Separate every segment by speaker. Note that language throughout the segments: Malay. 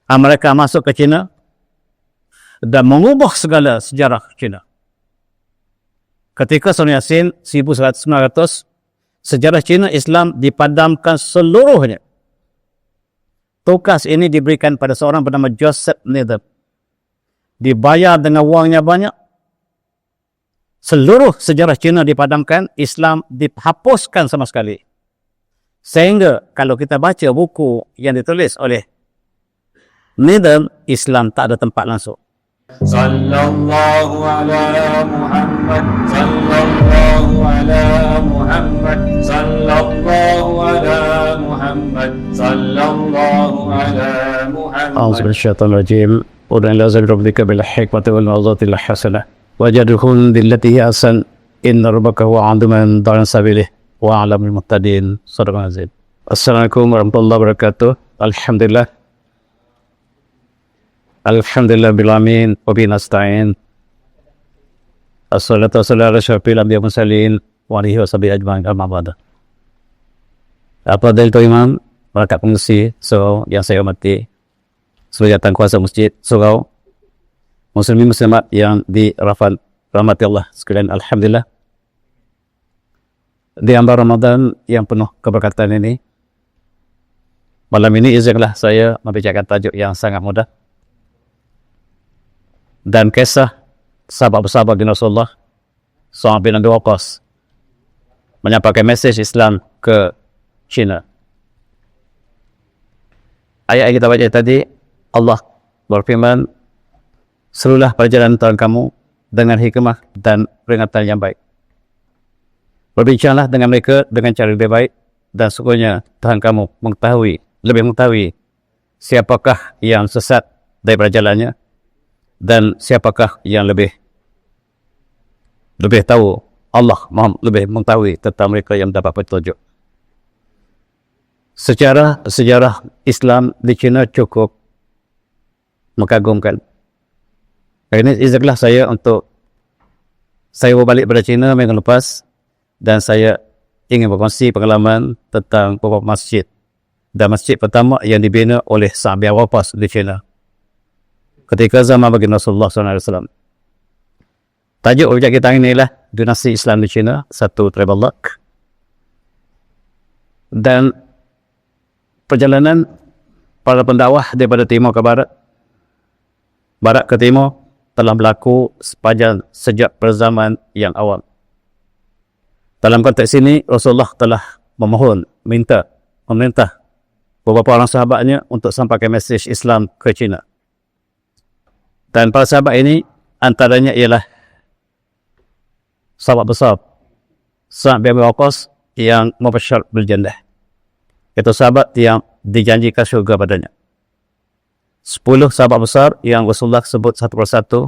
Speaker 1: Mereka masuk ke China dan mengubah segala sejarah China. Ketika Sun Yat-sen 1900, sejarah China Islam dipadamkan seluruhnya. Tugas ini diberikan pada seorang bernama Joseph Needham. Dibayar dengan wangnya banyak. Seluruh sejarah China dipadamkan, Islam dihapuskan sama sekali. Sehingga kalau kita baca buku yang ditulis oleh Needham, Islam tak ada tempat langsung.
Speaker 2: Sallallahu ala Muhammad, sallallahu ala Muhammad, sallallahu ala Muhammad, sallallahu ala Muhammad.
Speaker 1: A'udzu bisyaitonir rajim. Wa la rabbika bil hikmati wal mau'izatil hasanah. Wajadhum billati hi ahsan. Inna rabbaka huwa a'lamu man sabilih wa a'lamul muhtadin. Shadaqal azim. Assalamualaikum warahmatullahi wabarakatuh. Alhamdulillah bil alamin wa bihi nasta'in. Assalatu wassalamu ala asyrafil anbiya'i wal mursalin wa alihi washabihi ajma'in, amma ba'd. Apa dalil tu Imam, rakyat pengungsi, surau yang saya hormati, sebagai tangkuasa masjid, surau muslimin muslimat yang dirahmati Allah sekalian. Alhamdulillah, di ambang Ramadan yang penuh keberkatan ini, malam ini izinkanlah saya membicarakan tajuk yang sangat mudah dan kisah sahabat bersahabat di Rasulullah Sa'ad bin Abi Waqqas menyampaikan mesej Islam ke China. Ayat yang kita baca tadi, Allah berfirman, seluruhlah perjalanan Tuhan kamu dengan hikmah dan peringatan yang baik. Berbicaralah dengan mereka dengan cara lebih baik, dan sesungguhnya Tuhan kamu lebih mengetahui siapakah yang sesat dari perjalanannya dan siapakah yang lebih tahu. Allah lebih mengetahui tentang mereka yang dapat petunjuk. Secara sejarah Islam di China cukup mengagumkan. Ini izinkanlah saya untuk saya berbalik pada China minggu lepas dan saya ingin berkongsi pengalaman tentang beberapa masjid. Dan masjid pertama yang dibina oleh Sa'ad bin Abi Waqqas di China ketika zaman baginda Rasulullah SAW. Tajuk objek kita ini ialah Dinasti Islam di China, satu travel log. Dan perjalanan para pendakwah daripada timur ke barat, barat ke timur, telah berlaku sejak perzaman yang awal. Dalam konteks ini, Rasulullah telah memerintah beberapa orang sahabatnya untuk sampaikan mesej Islam ke China. Dan para sahabat ini, antaranya ialah sahabat besar Sa'ad bin Abi Waqqas yang mubasysyar bil jannah. Itu sahabat yang dijanjikan syurga padanya. 10 sahabat besar yang Rasulullah sebut satu persatu,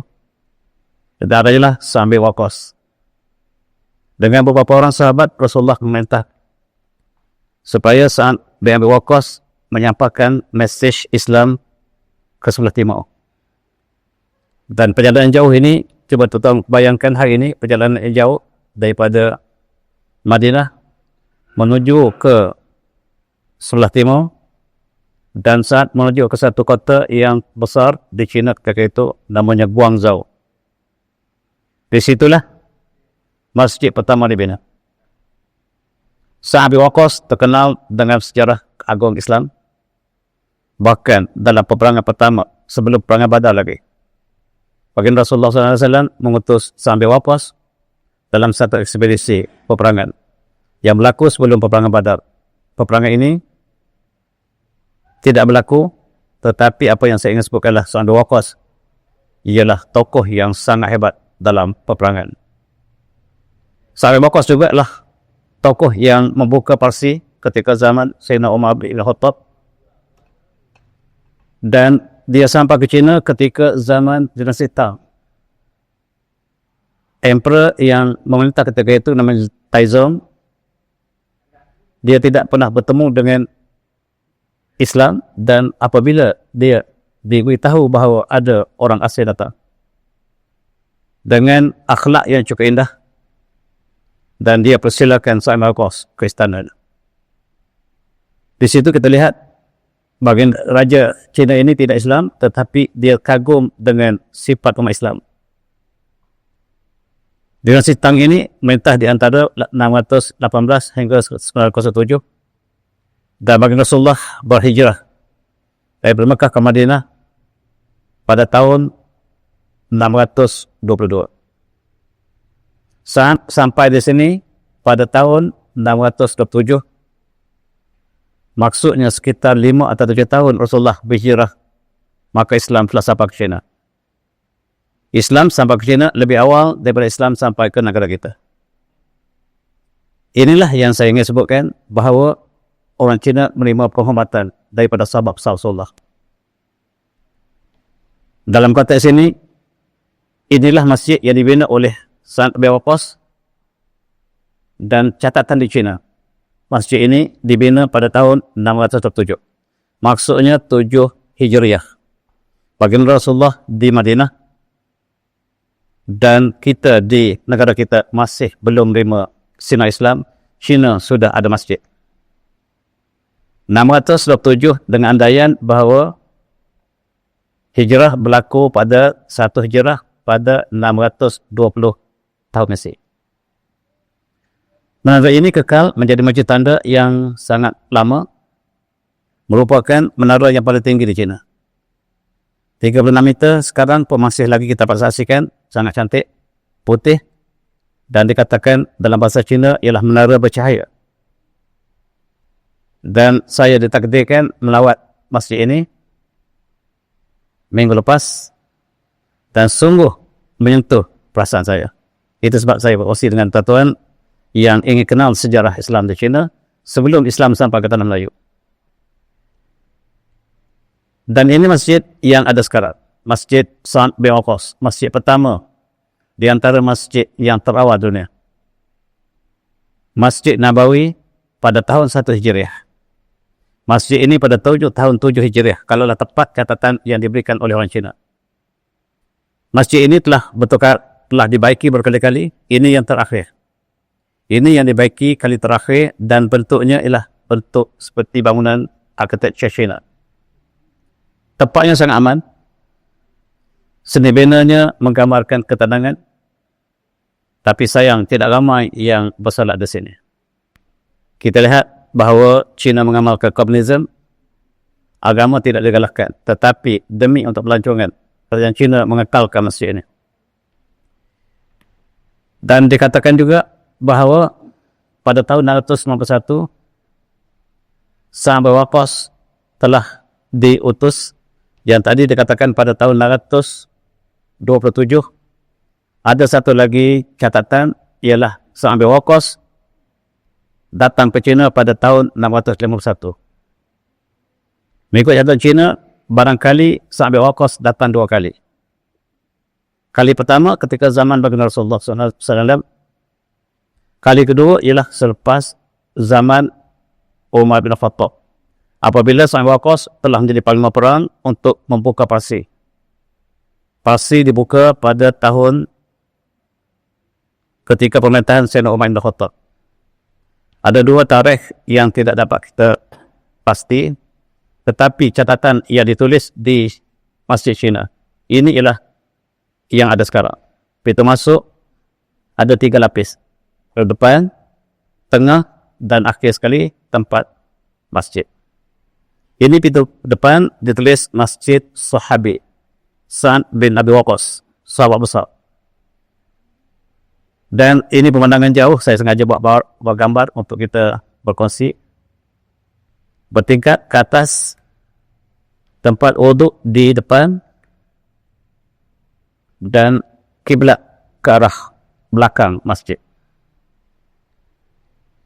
Speaker 1: dan adalah Sa'ad bin Abi Waqqas. Dengan beberapa orang sahabat, Rasulullah memerintah supaya Sa'ad bin Abi Waqqas menyampaikan mesej Islam ke sebelah timur. Dan perjalanan jauh ini, cuba tuan bayangkan hari ini, perjalanan yang jauh daripada Madinah menuju ke sebelah timur, dan saat menuju ke satu kota yang besar di China ketika itu, namanya Guangzhou. Di situlah masjid pertama dibina. Sa'ad bin Abi Waqqas terkenal dengan sejarah agung Islam. Bahkan dalam peperangan pertama, sebelum peperangan Badar lagi, baginda Rasulullah SAW mengutus Sa'ad bin Abi Waqqas dalam satu ekspedisi peperangan yang berlaku sebelum peperangan Badar. Peperangan ini tidak berlaku, tetapi apa yang saya ingin sebutkanlah Sa'ad bin Abi Waqqas ialah tokoh yang sangat hebat dalam peperangan. Sa'ad bin Abi Waqqas juga lah tokoh yang membuka Parsi ketika zaman Sayyidina Umar bin Khattab, dan dia sampai ke China ketika zaman dinasti Tang. Emperor yang memerintah ketika itu namanya Taizong. Dia tidak pernah bertemu dengan Islam, dan apabila dia diberitahu bahawa ada orang asing datang dengan akhlak yang cukup indah, dan dia persilakan Sa'ad bin Abi Waqqas ke istana. Di situ kita lihat Bagian Raja China ini tidak Islam, tetapi dia kagum dengan sifat umat Islam. Dinasti Tang ini merintah di antara 618 hingga 907. Dan baginda Rasulullah berhijrah dari Mekah ke Madinah pada tahun 622. Sampai di sini pada tahun 627. Maksudnya sekitar 5 atau 7 tahun Rasulullah berhijrah, maka Islam telah sampai ke China. Islam sampai ke China lebih awal daripada Islam sampai ke negara kita. Inilah yang saya ingin sebutkan, bahawa orang China menerima penghormatan daripada sahabat Rasulullah. Dalam konteks ini, inilah masjid yang dibina oleh Sa'ad bin Waqqas, dan catatan di China. Masjid ini dibina pada tahun 607. Maksudnya 7 Hijriah. Baginda Rasulullah di Madinah, dan kita di negara kita masih belum menerima sinar Islam. China sudah ada masjid. 627 dengan andaian bahawa hijrah berlaku pada 1 Hijrah pada 620 tahun Mesir. Menara ini kekal menjadi masjid tanda yang sangat lama, merupakan menara yang paling tinggi di China. 36 meter, sekarang pun masih lagi kita dapat saksikan, sangat cantik, putih, dan dikatakan dalam bahasa Cina ialah menara bercahaya. Dan saya ditakdirkan melawat masjid ini minggu lepas, dan sungguh menyentuh perasaan saya. Itu sebab saya berkongsi dengan tuan-tuan yang ingin kenal sejarah Islam di China sebelum Islam sampai ke tanah Melayu. Dan ini masjid yang ada sekarang, Masjid Sa'ad bin Waqqas, masjid pertama di antara masjid yang terawal dunia. Masjid Nabawi pada tahun 1 Hijriah. Masjid ini pada tahun 7 Hijriah, kalaulah tepat catatan yang diberikan oleh orang Cina. Masjid ini telah dibaiki berkali-kali. Ini yang terakhir. Ini yang dibaiki kali terakhir, dan bentuknya ialah bentuk seperti bangunan arkitektur China. Tempatnya sangat aman. Seni binanya menggambarkan ketenangan. Tapi sayang, tidak ramai yang bersolat di sini. Kita lihat bahawa China mengamalkan komunisme. Agama tidak digalakkan. Tetapi demi untuk pelancongan, kerajaan China mengekalkan masjid ini. Dan dikatakan juga bahawa pada tahun 691 Sa'ad bin Waqqas telah diutus, yang tadi dikatakan pada tahun 627. Ada satu lagi catatan, ialah Sa'ad bin Waqqas datang ke China pada tahun 651. Mengikut catatan China, barangkali Sa'ad bin Waqqas datang 2 kali. Kali pertama ketika zaman baginda Rasulullah SAW. Kali kedua ialah selepas zaman Umar bin Khattab, apabila Sa'ad bin Waqqas telah menjadi panglima perang untuk membuka Parsi. Parsi dibuka pada tahun ketika pemerintahan Sayyidina Umar bin Khattab. Ada 2 tarikh yang tidak dapat kita pasti, tetapi catatan yang ditulis di Masjid China ini ialah yang ada sekarang. Pintu masuk ada 3 lapis. Depan, tengah, dan akhir sekali tempat masjid. Ini pintu depan ditulis Masjid Sahabi Sa'ad bin Abi Waqqas, sahabat besar. Dan ini pemandangan jauh, saya sengaja buat gambar untuk kita berkongsi. Bertingkat ke atas, tempat wuduk di depan, dan kiblat ke arah belakang masjid.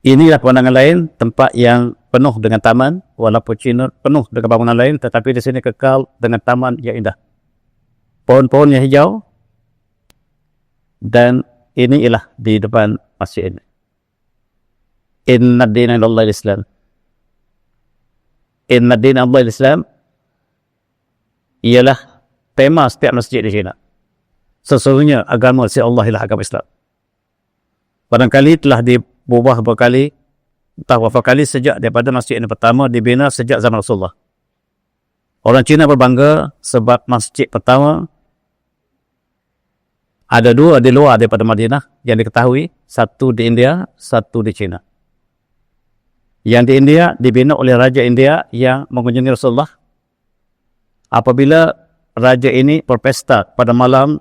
Speaker 1: Inilah pemandangan lain, tempat yang penuh dengan taman, walaupun China penuh dengan bangunan lain, tetapi di sini kekal dengan taman yang indah. Pohon-pohon yang hijau, dan ini ialah di depan masjid ini. Inna dina Allahi Islam. Inna dina Allahi Islam ialah tema setiap masjid di China. Sesungguhnya agama si Allah ialah agama Islam. Barangkali telah diubah berkali, entah berapa kali sejak daripada masjid ini pertama dibina sejak zaman Rasulullah. Orang Cina berbangga sebab masjid pertama ada dua di luar daripada Madinah yang diketahui, satu di India, satu di China. Yang di India dibina oleh Raja India yang mengunjungi Rasulullah. Apabila Raja ini berpesta pada malam,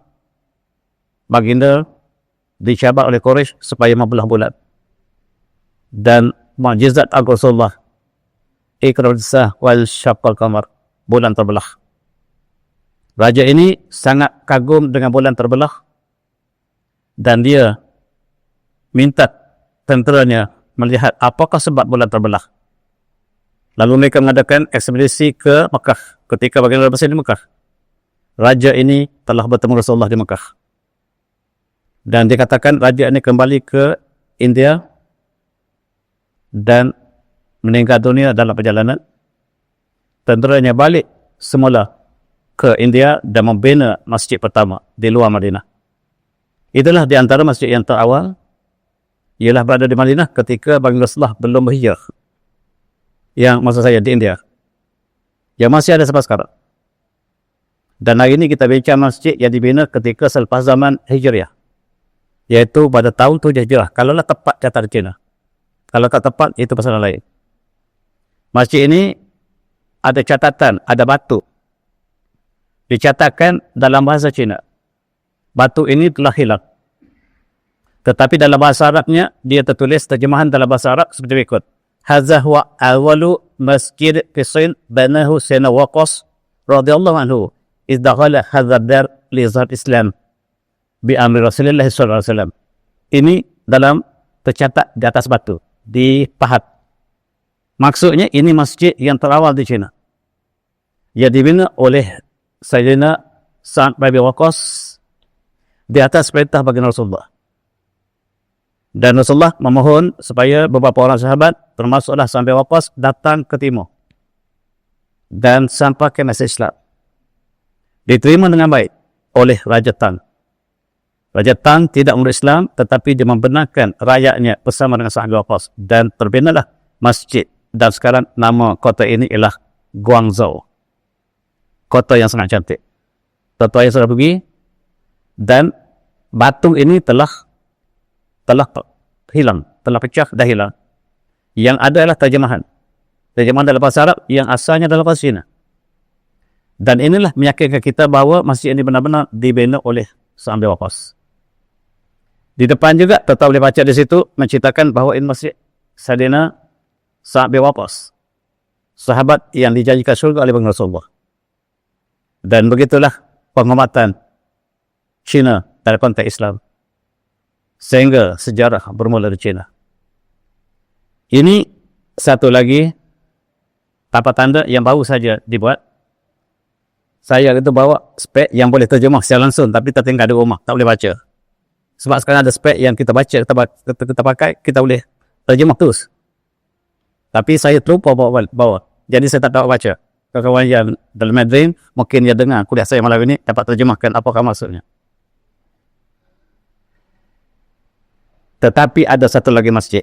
Speaker 1: baginda dicabar oleh Quraisy supaya membelah bulan. Dan mukjizat agung Rasulullah, ikrarusah wal syaqqal qamar, bulan terbelah. Raja ini sangat kagum dengan bulan terbelah dan dia minta tenteranya melihat apakah sebab bulan terbelah. Lalu mereka mengadakan ekspedisi ke Mekah. Ketika baginda berada di Mekah, raja ini telah bertemu Rasulullah di Mekah. Dan dikatakan raja ini kembali ke India dan meninggal dunia dalam perjalanan. Tenteranya balik semula ke India dan membina masjid pertama di luar Madinah. Itulah di antara masjid yang terawal, ialah berada di Madinah ketika baginda Rasulullah belum berhijrah. Yang maksud saya di India. Yang masih ada sampai sekarang. Dan hari ini kita bincang masjid yang dibina ketika selepas zaman Hijriah, yaitu pada tahun 7 Hijrah. Kalaulah tepat catatan Cina. Kalau tak tepat, itu pasal lain. Masjid ini ada catatan, ada batu. Dicatatkan dalam bahasa Cina. Batu ini telah hilang. Tetapi dalam bahasa Arabnya, dia tertulis terjemahan dalam bahasa Arab seperti berikut. Hadza huwa awalu masjid Fisin banahu Sayyidina Waqqas radhiyallahu anhu idza qala hadza dar li izhar Islam bi amri Rasulullah sallallahu alaihi wasallam. Ini dalam tercatat di atas batu, dipahat. Maksudnya ini masjid yang terawal di China. Ia dibina oleh Sayyidina Sa'ad bin Abi Waqqas di atas perintah baginda Rasulullah. Dan Rasulullah memohon supaya beberapa orang sahabat, termasuklah Sa'ad bin Abi Waqqas, datang ke timur dan sampaikan mesej Islam. Diterima dengan baik oleh Raja Tang. Raja Tang tidak memeluk Islam, tetapi dia membenarkan rakyatnya bersama dengan Sa'ad bin Abi Waqqas, dan terbinalah masjid. Dan sekarang nama kota ini ialah Guangzhou. Kota yang sangat cantik. Tuan-tuan yang sudah pergi, dan batu ini telah hilang, telah pecah, dah hilang. Yang ada adalah terjemahan dalam bahasa Arab yang asalnya dalam bahasa Cina. Dan inilah meyakinkan kita bahawa masjid ini benar-benar dibina oleh Sa'ad bin Waqqas. Di depan juga tetap boleh baca di situ menceritakan bahawa ini masjid Sayyidina Sa'ad bin Waqqas, sahabat yang dijanjikan syurga oleh baginda Rasulullah. Dan begitulah penghormatan Cina dalam konteks Islam, sehingga sejarah bermula di China. Ini satu lagi tanda tanda yang baru saja dibuat. Saya itu bawa spek yang boleh terjemah secara langsung, tapi tertinggal di rumah, tak boleh baca. Sebab sekarang ada spek yang kita baca, kita pakai, kita boleh terjemah terus. Tapi saya terlupa bawa. Jadi saya tak dapat baca. Kawan-kawan yang dalam Madrid, mungkin dia dengar kuliah saya malam ini, dapat terjemahkan apakah maksudnya. Tetapi ada satu lagi masjid.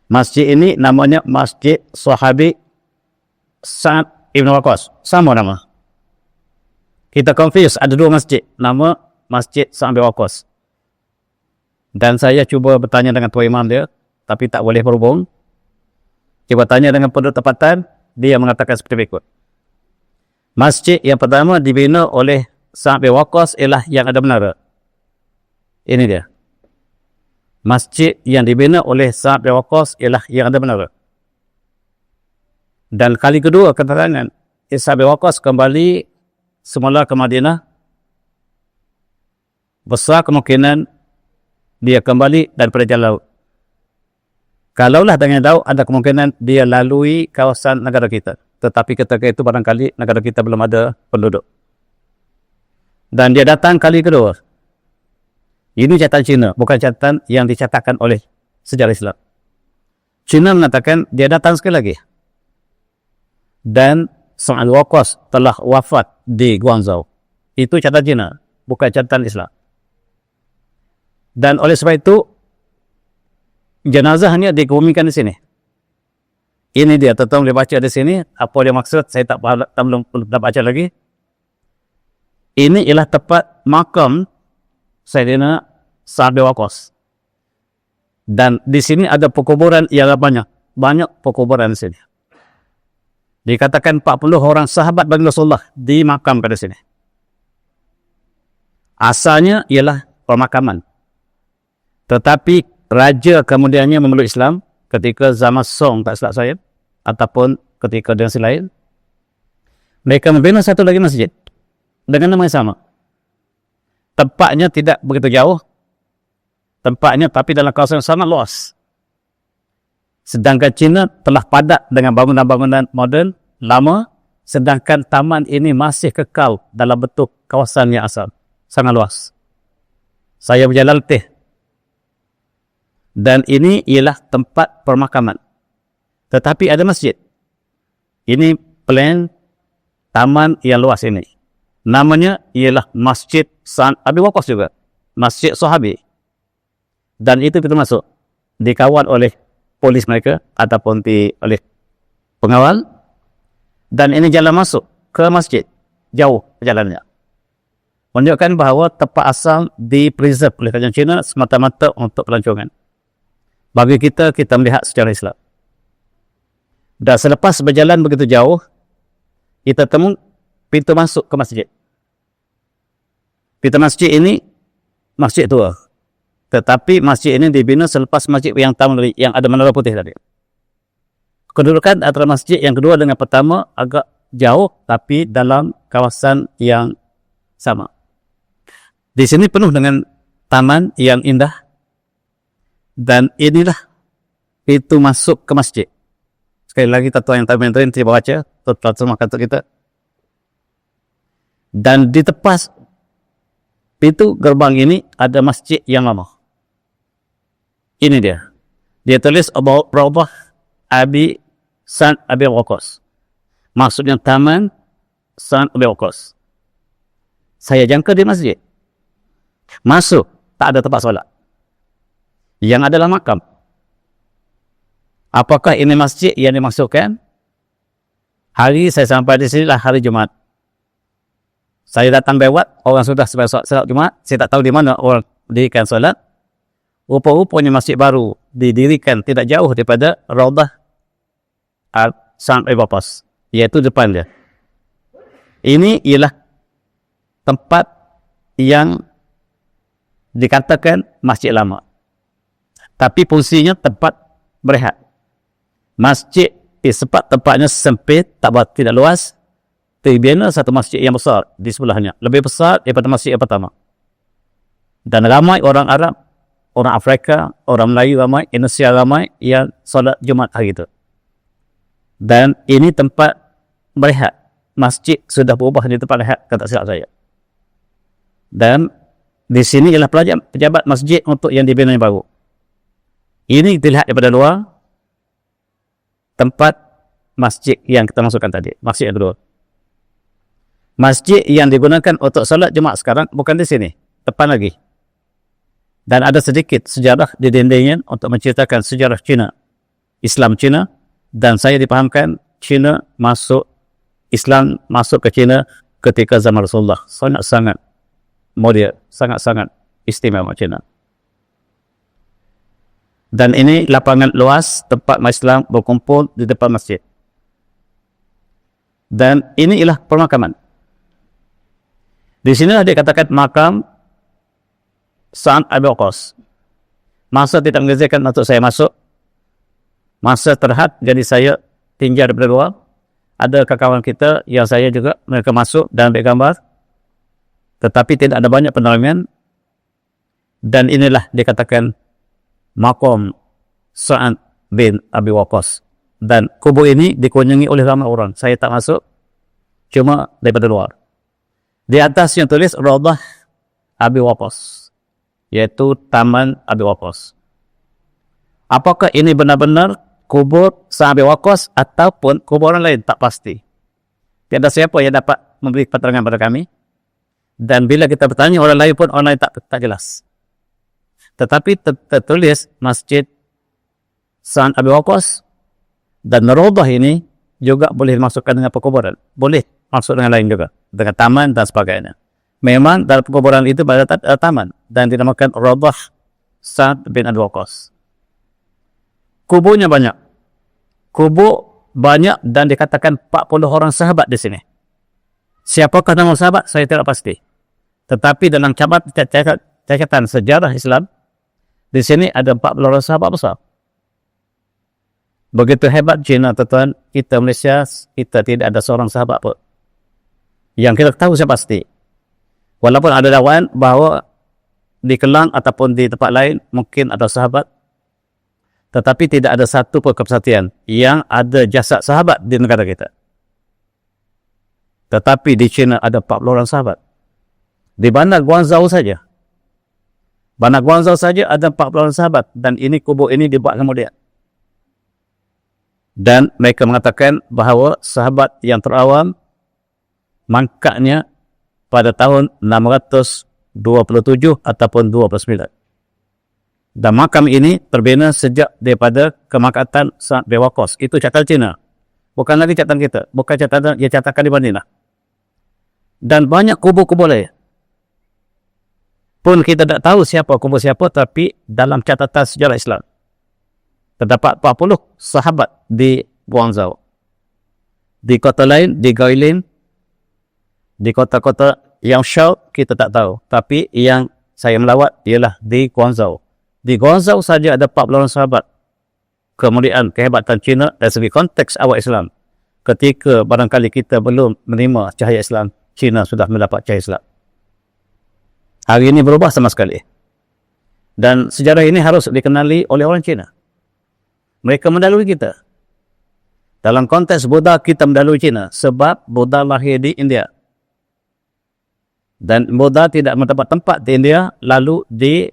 Speaker 1: Masjid ini namanya Masjid Sahabi Sa'ad Ibn Waqqas. Sama nama. Kita confuse, ada dua masjid. Nama Masjid Sa'ad bin Waqqas. Dan saya cuba bertanya dengan Tuan Imam dia, tapi tak boleh berhubung. Cuba tanya dengan penduduk tempatan, dia mengatakan seperti berikut. Masjid yang pertama dibina oleh Sa'ad bin Waqqas ialah yang ada menara. Ini dia. Masjid yang dibina oleh Sa'ad bin Waqqas ialah yang ada menara. Dan kali kedua keterangan Sa'ad bin Waqqas kembali semula ke Madinah, besar kemungkinan dia kembali daripada jalan laut. Kalaulah dengan laut, ada kemungkinan dia lalui kawasan negara kita. Tetapi ketika itu barangkali negara kita belum ada penduduk. Dan dia datang kali kedua. Ini catatan Cina, bukan catatan yang dicatatkan oleh sejarah Islam. Cina mengatakan dia datang sekali lagi. Dan Sa'ad bin Waqqas telah wafat di Guangzhou. Itu catatan Cina, bukan catatan Islam. Dan oleh sebab itu, jenazahnya dikebumikan di sini. Ini dia, tuan-tuan boleh baca di sini. Apa dia maksud, saya tak faham, belum baca lagi. Ini ialah tempat makam Sayyidina Sa'ad bin Waqqas. Dan di sini ada perkuburan yang banyak. Banyak perkuburan di sini. Dikatakan 40 orang sahabat bagi Rasulullah dimakamkan di sini. Asalnya ialah pemakaman. Tetapi raja kemudiannya memeluk Islam ketika zaman Song, tak silap saya, ataupun ketika dinasti lain. Mereka membina satu lagi masjid dengan nama yang sama. Tempatnya tidak begitu jauh. Tempatnya tapi dalam kawasan yang sangat luas. Sedangkan China telah padat dengan bangunan-bangunan moden lama, sedangkan taman ini masih kekal dalam bentuk kawasan yang asal. Sangat luas. Saya berjalan letih. Dan ini ialah tempat permakaman. Tetapi ada masjid. Ini plan taman yang luas ini. Namanya ialah Masjid Sa'ad Abi Waqqas juga. Masjid Sahabi. Dan itu kita masuk. Dikawal oleh polis mereka ataupun oleh pengawal. Dan ini jalan masuk ke masjid. Jauh jalannya. Menunjukkan bahawa tempat asal di-preserve oleh kerajaan China semata-mata untuk pelancongan. Bagi kita, kita melihat secara Islam. Dan selepas berjalan begitu jauh, kita temu pintu masuk ke masjid. Pintu masjid ini, masjid tua. Tetapi masjid ini dibina selepas masjid yang ada menara putih tadi. Kedudukan antara masjid yang kedua dengan pertama agak jauh, tapi dalam kawasan yang sama. Di sini penuh dengan taman yang indah. Dan inilah pintu masuk ke masjid. Sekali lagi, tuan yang taman-taman tiba baca, tuan semua kata kita. Dan di tepas pintu gerbang ini ada masjid yang lama. Ini dia. Dia tulis about Rawdah Abi Sa'ad Abi Waqqas. Maksudnya taman Sa'ad Abi Waqqas. Saya jangka di masjid. Masuk, tak ada tempat solat. Yang adalah makam. Apakah ini masjid yang dimaksudkan? Hari saya sampai di sini lah hari Jumaat. Saya datang lewat, orang sudah sembahyang solat Jumaat. Saya tak tahu di mana orang dirikan solat. Rupa-rupanya masjid baru didirikan tidak jauh daripada Rawdah Sa'ad Abi Waqqas, iaitu depan dia. Ini ialah tempat yang dikatakan masjid lama. Tapi fungsinya tempat berehat. Masjid sebab tempatnya sempit, tidak luas, dibina satu masjid yang besar di sebelahnya. Lebih besar daripada masjid yang pertama. Dan ramai orang Arab, orang Afrika, orang Melayu ramai, Indonesia ramai yang solat Jumaat hari itu. Dan ini tempat berehat. Masjid sudah berubah di tempat berehat, kata silap saya. Dan di sini ialah pejabat masjid untuk yang dibina yang baru. Ini dilihat daripada luar tempat masjid yang kita masukkan tadi. Masjid yang kedua. Masjid yang digunakan untuk solat Jumaat sekarang bukan di sini. Depan lagi. Dan ada sedikit sejarah di dindingnya untuk menceritakan sejarah Cina. Islam Cina. Dan saya dipahamkan Cina Islam masuk ke Cina ketika zaman Rasulullah. Sangat-sangat mulia. Sangat-sangat istimewa Cina. Dan ini lapangan luas tempat Islam berkumpul di depan masjid. Dan ini ialah permakaman. Di sinilah dikatakan makam Sa'ad Abi Waqqas. Masa tidak mengizinkan untuk saya masuk. Masa terhad, jadi saya tinggal daripada luar. Ada kawan kita yang saya juga, mereka masuk dan ambil gambar. Tetapi tidak ada banyak penerangan. Dan inilah dikatakan makam Sa'ad bin Abi Waqqas. Dan kubur ini dikunjungi oleh ramai orang. Saya tak masuk, cuma daripada luar. Di atas yang tulis Rawdah Abi Waqqas, iaitu Taman Abi Waqqas. Apakah ini benar-benar kubur Sa'ad Abi Waqqas ataupun kubur orang lain? Tak pasti. Tiada siapa yang dapat memberi keterangan pada kami. Dan bila kita bertanya orang lain pun, orang lain tak jelas. Tetapi tertulis Masjid Sa'ad Abi Waqqas Dan Raudhah ini juga boleh dimasukkan dengan perkuburan. Boleh masuk dengan lain juga. Dengan taman dan sebagainya. Memang dalam perkuburan itu pada taman. Dan dinamakan Raudhah Sa'ad bin Abi Waqqas. Kuburnya banyak. Kubur banyak dan dikatakan 40 orang sahabat di sini. Siapakah nama sahabat? Saya tidak pasti. Tetapi dalam catatan sejarah Islam, di sini ada 40 orang sahabat besar. Begitu hebat Cina, tuan-tuan, kita Malaysia, kita tidak ada seorang sahabat pun. Yang kita tahu saya pasti. Walaupun ada dakwaan bahawa di Kelang ataupun di tempat lain, mungkin ada sahabat, tetapi tidak ada satu pun kepastian yang ada jasad sahabat di negara kita. Tetapi di China ada 40 orang sahabat. Di bandar Guangzhou saja. Bandar Guangzhou saja ada 40 orang sahabat. Dan ini kubur ini dibuat kemudian. Dan mereka mengatakan bahawa sahabat yang terawam mangkaknya pada tahun 627 ataupun 29. Dan makam ini terbina sejak daripada kemakatan Sa'ad bin Waqqas. Itu catatan Cina. Bukan lagi catatan kita. Bukan catatan yang catakan di Madinah. Dan banyak kubur-kubur lain. Pun kita tak tahu siapa kubur siapa, tapi dalam catatan sejarah Islam terdapat 40 sahabat di Guangzhou. Di kota lain, di Guilin, di kota-kota yang Shao, kita tak tahu. Tapi yang saya melawat ialah di Guangzhou. Di Guangzhou saja ada 40 orang sahabat. Kemudian kehebatan Cina dari segi konteks awal Islam. Ketika barangkali kita belum menerima cahaya Islam, Cina sudah mendapat cahaya Islam. Hari ini berubah sama sekali. Dan sejarah ini harus dikenali oleh orang Cina. Mereka mendahului kita. Dalam konteks Buddha, kita mendahului Cina. Sebab Buddha lahir di India. Dan Buddha tidak mendapat tempat di India, lalu di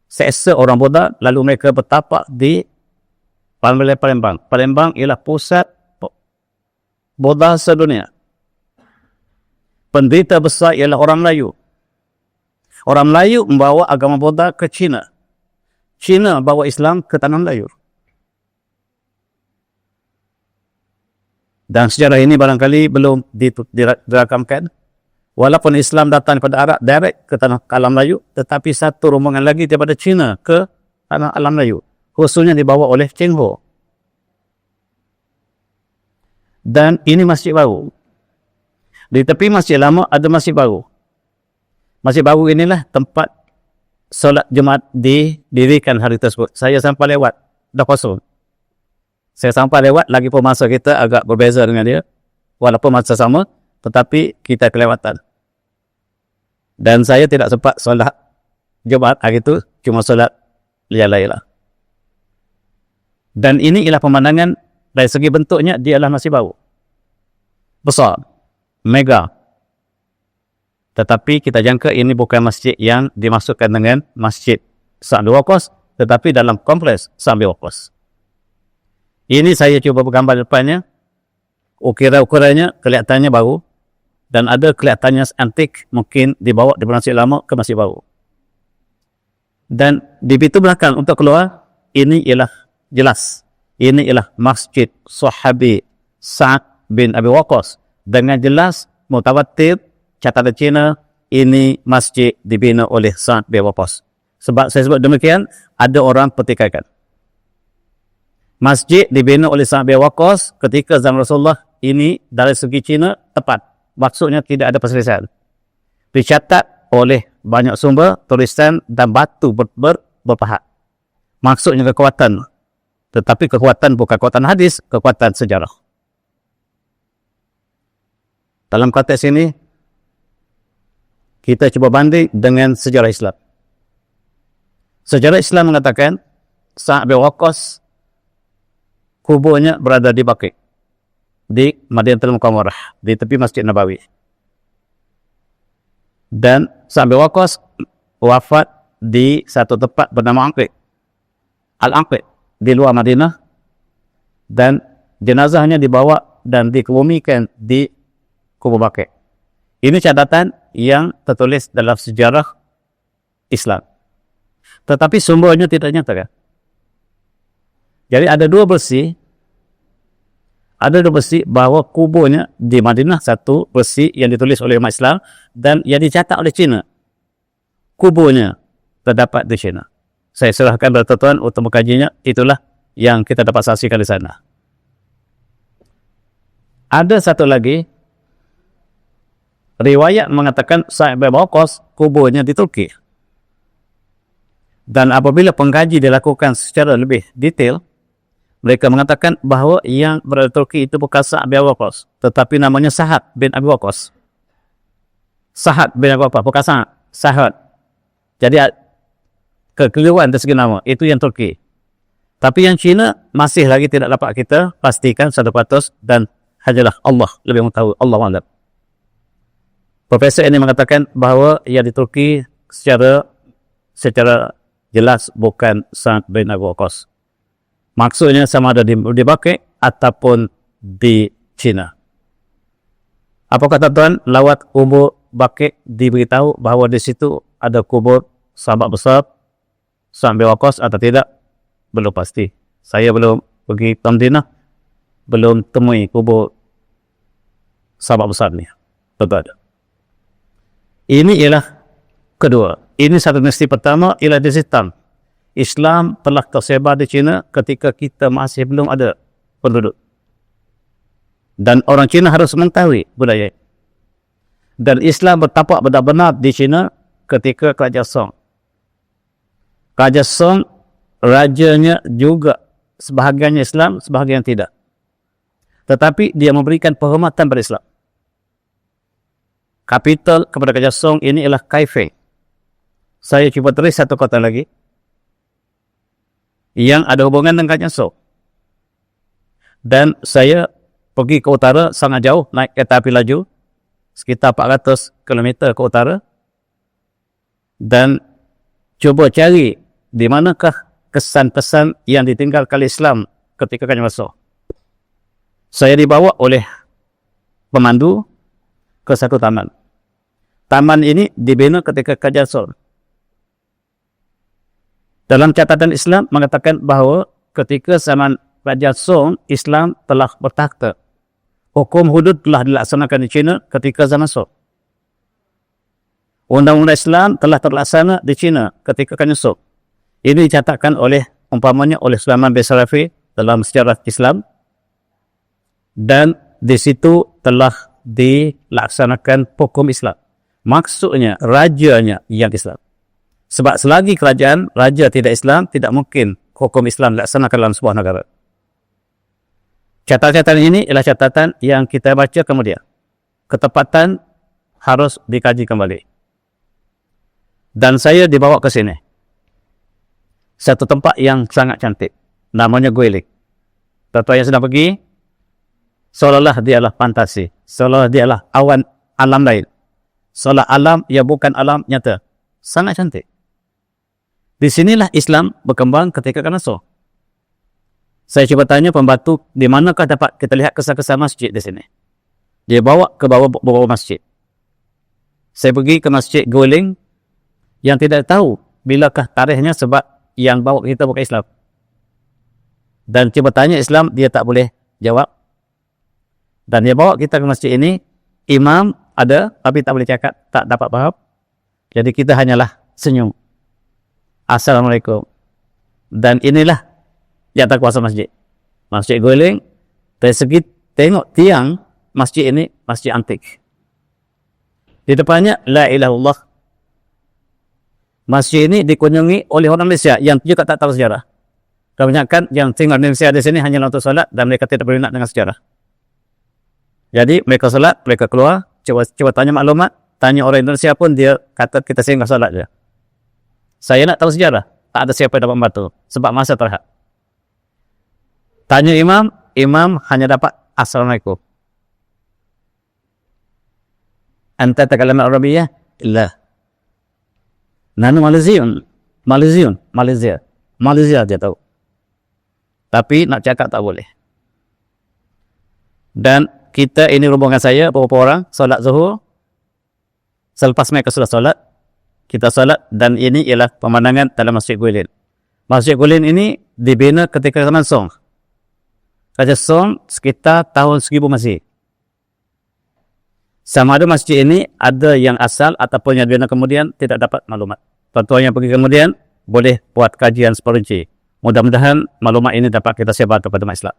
Speaker 1: seksa orang Buddha, lalu mereka bertapak di Palembang. Palembang ialah pusat Buddha sedunia. Pendeta besar ialah orang Melayu. Orang Melayu membawa agama Buddha ke China. China bawa Islam ke tanah Melayu. Dan sejarah ini barangkali belum dirakamkan. Walaupun Islam datang daripada Arab direct ke tanah alam Melayu, tetapi satu rombongan lagi daripada China ke tanah alam Melayu. Khususnya dibawa oleh Cheng Ho. Dan ini masjid baru. Di tepi masjid lama ada masjid baru. Masjid baru inilah tempat solat Jumaat didirikan hari tersebut. Saya sampai lewat, dah kosong. Saya sampai lewat, lagi pun masa kita agak berbeza dengan dia. Walaupun masa sama, tetapi kita kelewatan. Dan saya tidak sempat solat Jumaat hari itu, cuma solat layla-layla. Dan ini ialah pemandangan dari segi bentuknya, dia adalah masjid baru. Besar, mega. Tetapi kita jangka ini bukan masjid yang dimasukkan dengan masjid Sa'ad bin Waqqas, tetapi dalam kompleks Sa'ad bin Waqqas. Ini saya cuba bergambar depannya. Ukurannya kelihatannya baru. Dan ada kelihatannya antik, mungkin dibawa di masjid lama ke masjid baru. Dan di pintu belakang untuk keluar, ini ialah jelas. Ini ialah masjid Sahabi Sa'ad bin Abi Waqqas. Dengan jelas, mutawatir, catatan Cina, ini masjid dibina oleh Sa'ad bin Waqqas. Sebab saya sebut demikian, ada orang pertikaikan. Masjid dibina oleh Sa'ad bin Waqqas ketika zaman Rasulullah, ini dari segi Cina tepat. Maksudnya tidak ada perselisihan. Dicatat oleh banyak sumber, tulisan dan batu berpahat. Maksudnya kekuatan. Tetapi kekuatan bukan kekuatan hadis, kekuatan sejarah. Dalam konteks ini, kita cuba banding dengan sejarah Islam. Sejarah Islam mengatakan, Sa'ad bin Waqqas kuburnya berada di Baqi, di Madinatul Munawwarah, di tepi Masjid Nabawi. Dan Sa'ad bin Waqqas wafat di satu tempat bernama Aqid, Al-Aqid, di luar Madinah. Dan jenazahnya dibawa dan dikebumikan di kubur Baqi. Ini catatan yang tertulis dalam sejarah Islam. Tetapi sumbernya tidak nyatakan. Jadi ada dua versi Ada dua versi bahawa kuburnya di Madinah, satu versi yang ditulis oleh umat Islam dan yang dicatat oleh Cina. Kuburnya terdapat di China. Saya serahkan kepada tuan-tuan untuk mengkajinya. Itulah yang kita dapat saksikan di sana. Ada satu lagi riwayat mengatakan Sa'd bin Abi Waqqas kuburnya di Turki. Dan apabila pengkaji dilakukan secara lebih detail, mereka mengatakan bahawa yang berada di Turki itu bukan Sa'd bin Abi Waqqas, tetapi namanya Sahad bin Abi Waqqas. Sahad bin Abi Waqqas, bukan Sa'd, Sahad. Jadi kekeliruan dari segi nama, itu yang Turki. Tapi yang Cina masih lagi tidak dapat kita pastikan 100% dan hanyalah Allah lebih mengetahui, Allah A'lam. Profesor ini mengatakan bahawa yang di Turki secara jelas bukan Sa'd bin Abi Waqqas. Maksudnya sama ada di Baqi' ataupun di China. Apa kata tuan? Lawat kubur Baqi' diberitahu bahawa di situ ada kubur sahabat besar Sa'd bin Waqqas atau tidak? Belum pasti. Saya belum pergi ke Madinah, belum temui kubur sahabat besar ni. Betul ada. Ini ialah kedua. Ini satu dinasti pertama ialah dinasti Tang. Islam telah tersebar di China ketika kita masih belum ada penduduk. Dan orang Cina harus mengetahui budaya. Dan Islam bertapak benar-benar di China ketika Kerajaan Song. Kerajaan Song, rajanya juga sebahagiannya Islam, sebahagian tidak. Tetapi dia memberikan penghormatan pada Islam. Kapital kepada Kerajaan Song ini ialah Kaifeng. Saya cuba tulis satu kota lagi yang ada hubungan dengan Kerajaan Song. Dan saya pergi ke utara sangat jauh, naik kereta api laju sekitar 400 km ke utara dan cuba cari di manakah kesan-pesan yang ditinggalkan oleh Islam ketika Kerajaan Song. Saya dibawa oleh pemandu ke satu taman. Taman ini dibina ketika Kerajaan Song. Dalam catatan Islam mengatakan bahawa ketika zaman Kerajaan Song, Islam telah bertakhta. Hukum hudud telah dilaksanakan di China ketika zaman Song. Undang-undang Islam telah terlaksana di China ketika Kerajaan Song. Ini dicatatkan oleh umpamanya oleh Sulaiman bin Sarafi dalam sejarah Islam. Dan di situ telah dilaksanakan hukum Islam. Maksudnya rajanya yang Islam. Sebab selagi kerajaan raja tidak Islam, tidak mungkin hukum Islam dilaksanakan dalam sebuah negara. Catatan ini ialah catatan yang kita baca kemudian. Ketepatan harus dikaji kembali. Dan saya dibawa ke sini. Satu tempat yang sangat cantik. Namanya Guilin. Tuan-tuan yang sedang pergi, seolah-olah dia adalah fantasi. Seolah-olah dia adalah awan alam lain. Seolah alam yang bukan alam nyata. Sangat cantik. Di sinilah Islam berkembang ketika Kerajaan Song. Saya cuba tanya pembantu, di manakah dapat kita lihat kesan-kesan masjid di sini? Dia bawa ke bawah beberapa masjid. Saya pergi ke masjid Guilin yang tidak tahu bilakah tarikhnya sebab yang bawa kita bukan Islam. Dan cuba tanya Islam, dia tak boleh jawab. Dan dia bawa kita ke masjid ini, imam ada tapi tak boleh cakap, tak dapat faham. Jadi kita hanyalah senyum. Assalamualaikum. Dan inilah yang tak kuasa masjid. Masjid Guilin, dari segi tengok tiang masjid ini, masjid antik. Di depannya, La ilaha illallah. Masjid ini dikunjungi oleh orang Malaysia yang juga tak tahu sejarah. Kebanyakan yang tinggal di Malaysia di sini hanyalah untuk solat dan mereka tidak berminat dengan sejarah. Jadi mereka solat, mereka keluar, cuba tanya maklumat, tanya orang Indonesia pun dia kata kita singgah solat je. Saya nak tahu sejarah, tak ada siapa yang dapat membantu sebab masa terhad. Tanya imam, imam hanya dapat Assalamualaikum. Anta takalam Arabiyah? Illa. Nanu Malaysia dia tahu. Tapi nak cakap tak boleh. Dan kita ini rombongan saya, beberapa orang, solat zuhur. Selepas mereka sudah solat, kita solat dan ini ialah pemandangan dalam Masjid Guilin. Masjid Guilin ini dibina ketika zaman Song. Raja Som sekitar tahun 1000 Masih. Sama ada masjid ini ada yang asal ataupun yang dibina kemudian tidak dapat maklumat. Tuan-tuan yang pergi kemudian boleh buat kajian seperinci. Mudah-mudahan maklumat ini dapat kita sebar kepada umat Islam.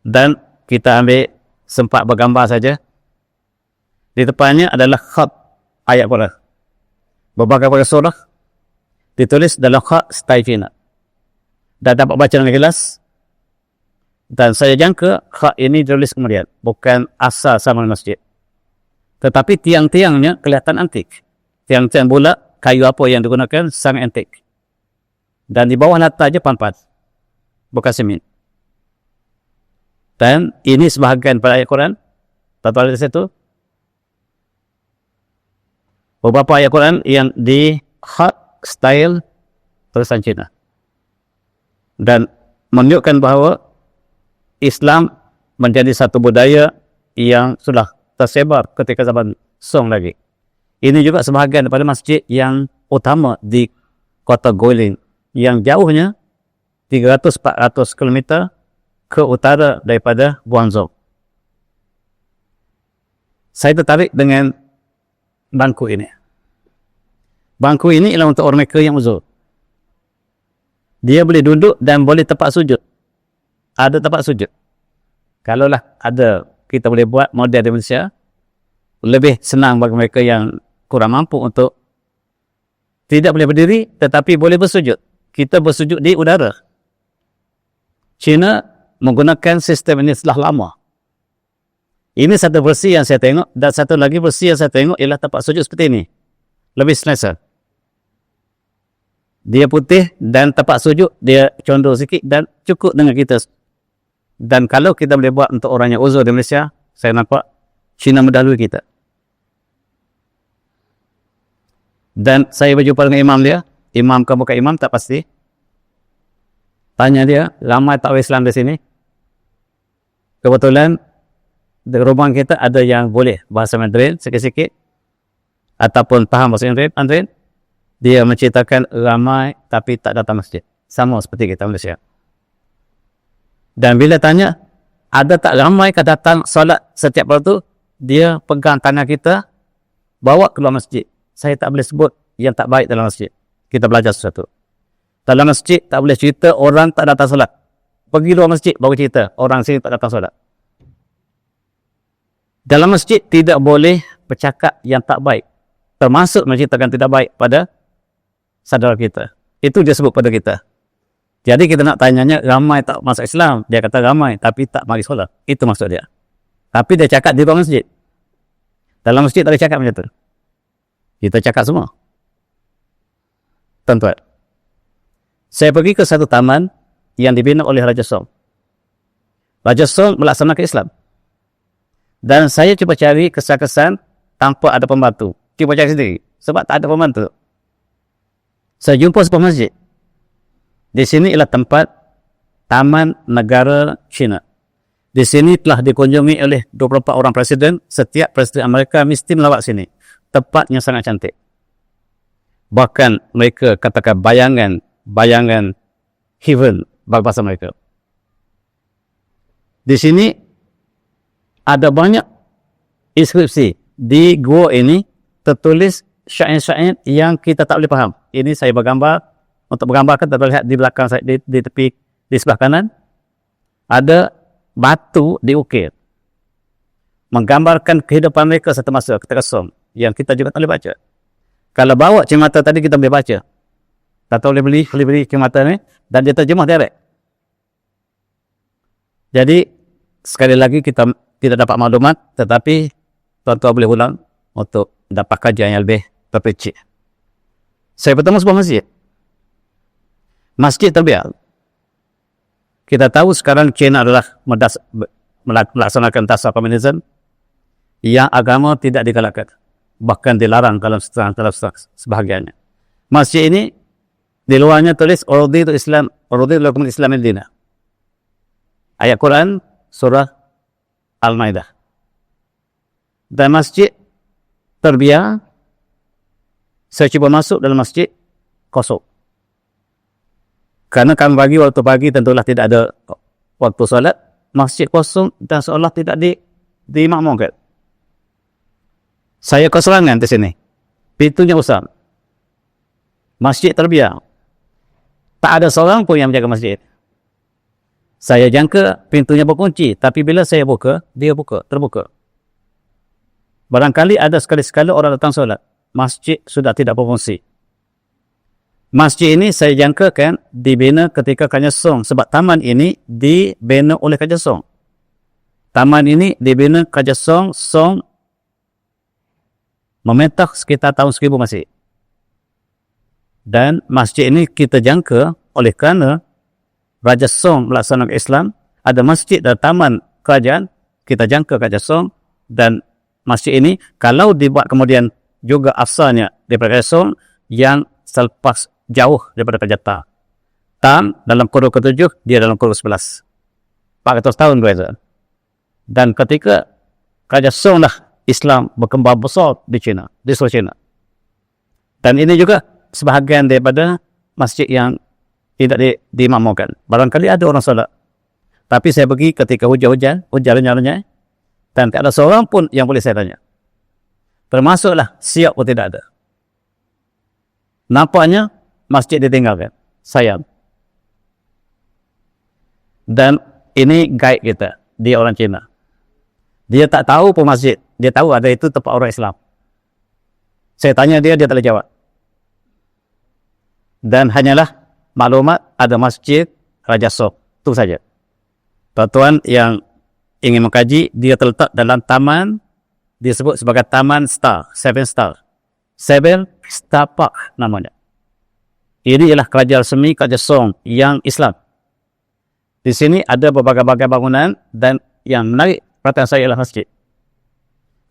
Speaker 1: Dan kita ambil sempat bergambar saja. Di depannya adalah khat ayat Quran. Berbagai surah ditulis dalam khat style Cina. Dan dapat baca dengan jelas. Dan saya jangka khat ini ditulis kemudian, bukan asal sama masjid. Tetapi tiang-tiangnya kelihatan antik. Tiang-tiang bulat, kayu apa yang digunakan sangat antik. Dan di bawah latahnya pampas, bukan semen. Dan ini sebahagian pada ayat Quran. Tuan-tuan lihat di situ. Beberapa ayat Quran yang di khat style tulisan Cina. Dan menunjukkan bahawa Islam menjadi satu budaya yang sudah tersebar ketika zaman Song lagi. Ini juga sebahagian daripada masjid yang utama di kota Guilin, yang jauhnya 300-400 km ke utara daripada Guangzhou. Saya tertarik dengan bangku ini. Bangku ini ialah untuk orang Mekah yang uzur. Dia boleh duduk dan boleh tempat sujud. Ada tempat sujud. Kalaulah ada, kita boleh buat model di Malaysia, lebih senang bagi mereka yang kurang mampu untuk tidak boleh berdiri tetapi boleh bersujud. Kita bersujud di udara. China menggunakan sistem ini setelah lama. Ini satu versi yang saya tengok, dan satu lagi versi yang saya tengok ialah tempat sujud seperti ini. Lebih selesa. Dia putih dan tempat sujud dia condor sikit dan cukup dengan kita. Dan kalau kita boleh buat untuk orang yang uzur di Malaysia, saya nampak China mendahului kita. Dan saya berjumpa dengan imam dia. Imam ke bukan imam tak pasti. Tanya dia, ramai tahu Islam di sini. Kebetulan di rumah kita ada yang boleh bahasa Mandarin sikit-sikit ataupun faham bahasa Mandarin. Dia menceritakan ramai tapi tak datang masjid. Sama seperti kita Malaysia. Dan bila tanya, ada tak ramai ke datang solat setiap waktu, dia pegang tangan kita, bawa keluar masjid. Saya tak boleh sebut yang tak baik dalam masjid. Kita belajar sesuatu. Dalam masjid tak boleh cerita orang tak datang solat. Pergi luar masjid baru cerita orang sini tak datang solat. Dalam masjid tidak boleh bercakap yang tak baik. Termasuk menceritakan tidak baik pada saudara kita. Itu dia sebut pada kita. Jadi kita nak tanyanya, ramai tak masuk Islam? Dia kata ramai, tapi tak mari solat. Itu maksud dia. Tapi dia cakap di luar masjid. Dalam masjid tak boleh cakap macam tu. Kita cakap semua. Tuan-tuan. Saya pergi ke satu taman yang dibina oleh Raja Song. Raja Song melaksanakan Islam. Dan saya cuba cari kesan-kesan tanpa ada pembantu. Cuba cari sendiri. Sebab tak ada pembantu. Saya jumpa sebuah masjid. Di sini ialah tempat Taman Negara China. Di sini telah dikunjungi oleh 24 orang presiden. Setiap presiden Amerika mesti melawat sini. Tempatnya sangat cantik. Bahkan mereka katakan bayangan heaven bahasa mereka. Di sini ada banyak inskripsi. Di gua ini tertulis syair-syair yang kita tak boleh faham. Ini saya bergambar. Untuk menggambarkan, kita lihat di belakang saya, di tepi, di sebelah kanan, ada batu diukir. Menggambarkan kehidupan mereka satu masa, ketika Song, yang kita juga tak boleh baca. Kalau bawa cermata tadi, kita boleh baca. Tak tahu boleh beli cermata ni, dan dia terjemah direct. Jadi, sekali lagi kita tidak dapat maklumat, tetapi tuan-tuan boleh ulang untuk dapat kajian yang lebih terperinci. Saya bertemu sebuah masjid. Masjid terbiak. Kita tahu sekarang China adalah melaksanakan tasawuf komunisme yang agama tidak digalakkan. Bahkan dilarang dalam sebahagiannya. Masjid ini, di luarnya tulis, Urditu Islam, Urditu lakum Islam al-Dina. Ayat Quran, surah Al-Maidah. Dan masjid terbiak. Saya cuba masuk dalam masjid, kosong. Karena kami waktu pagi tentulah tidak ada waktu solat, masjid kosong dan seolah tidak dimakmurkan. Saya keserangan di sini. Pintunya usang. Masjid terbiar. Tak ada seorang pun yang menjaga masjid. Saya jangka pintunya berkunci, tapi bila saya buka, dia terbuka. Barangkali ada sekali-sekala orang datang solat. Masjid sudah tidak berfungsi. Masjid ini saya jangkakan dibina ketika Kerajaan Song, sebab taman ini dibina oleh Kerajaan Song. Taman ini dibina Kerajaan Song memerintah sekitar tahun 1000 Masih. Dan masjid ini kita jangka oleh kerana Raja Song melaksanakan Islam, ada masjid dan taman kerajaan, kita jangka Kerajaan Song, dan masjid ini kalau dibuat kemudian juga asalnya daripada Kerajaan Song yang selepas jauh daripada Kerajaan Tang. Tang dalam kurun ke-7, dia dalam kurun ke-11. 400 tahun berbeza. Dan ketika Kerajaan Song lah Islam berkembang besar di China, di seluruh China. Dan ini juga sebahagian daripada masjid yang tidak dimakmurkan. Barangkali ada orang solat. Tapi saya pergi ketika hujan renyah-renyah, dan tak ada seorang pun yang boleh saya tanya. Termasuklah siap pun tidak ada. Nampaknya masjid ditinggalkan. Sayang. Dan ini guide kita. Dia orang Cina. Dia tak tahu pun masjid. Dia tahu ada itu tempat orang Islam. Saya tanya dia tak boleh jawab. Dan hanyalah maklumat ada masjid Raja Song. Itu saja. Tuan-tuan yang ingin mengkaji, dia terletak dalam taman, disebut sebagai Taman Star, 7 Star. 7 Star Park namanya. Ini ialah kerajaan resmi Kerajaan Song yang Islam. Di sini ada berbagai-bagai bangunan dan yang menarik perhatian saya ialah masjid.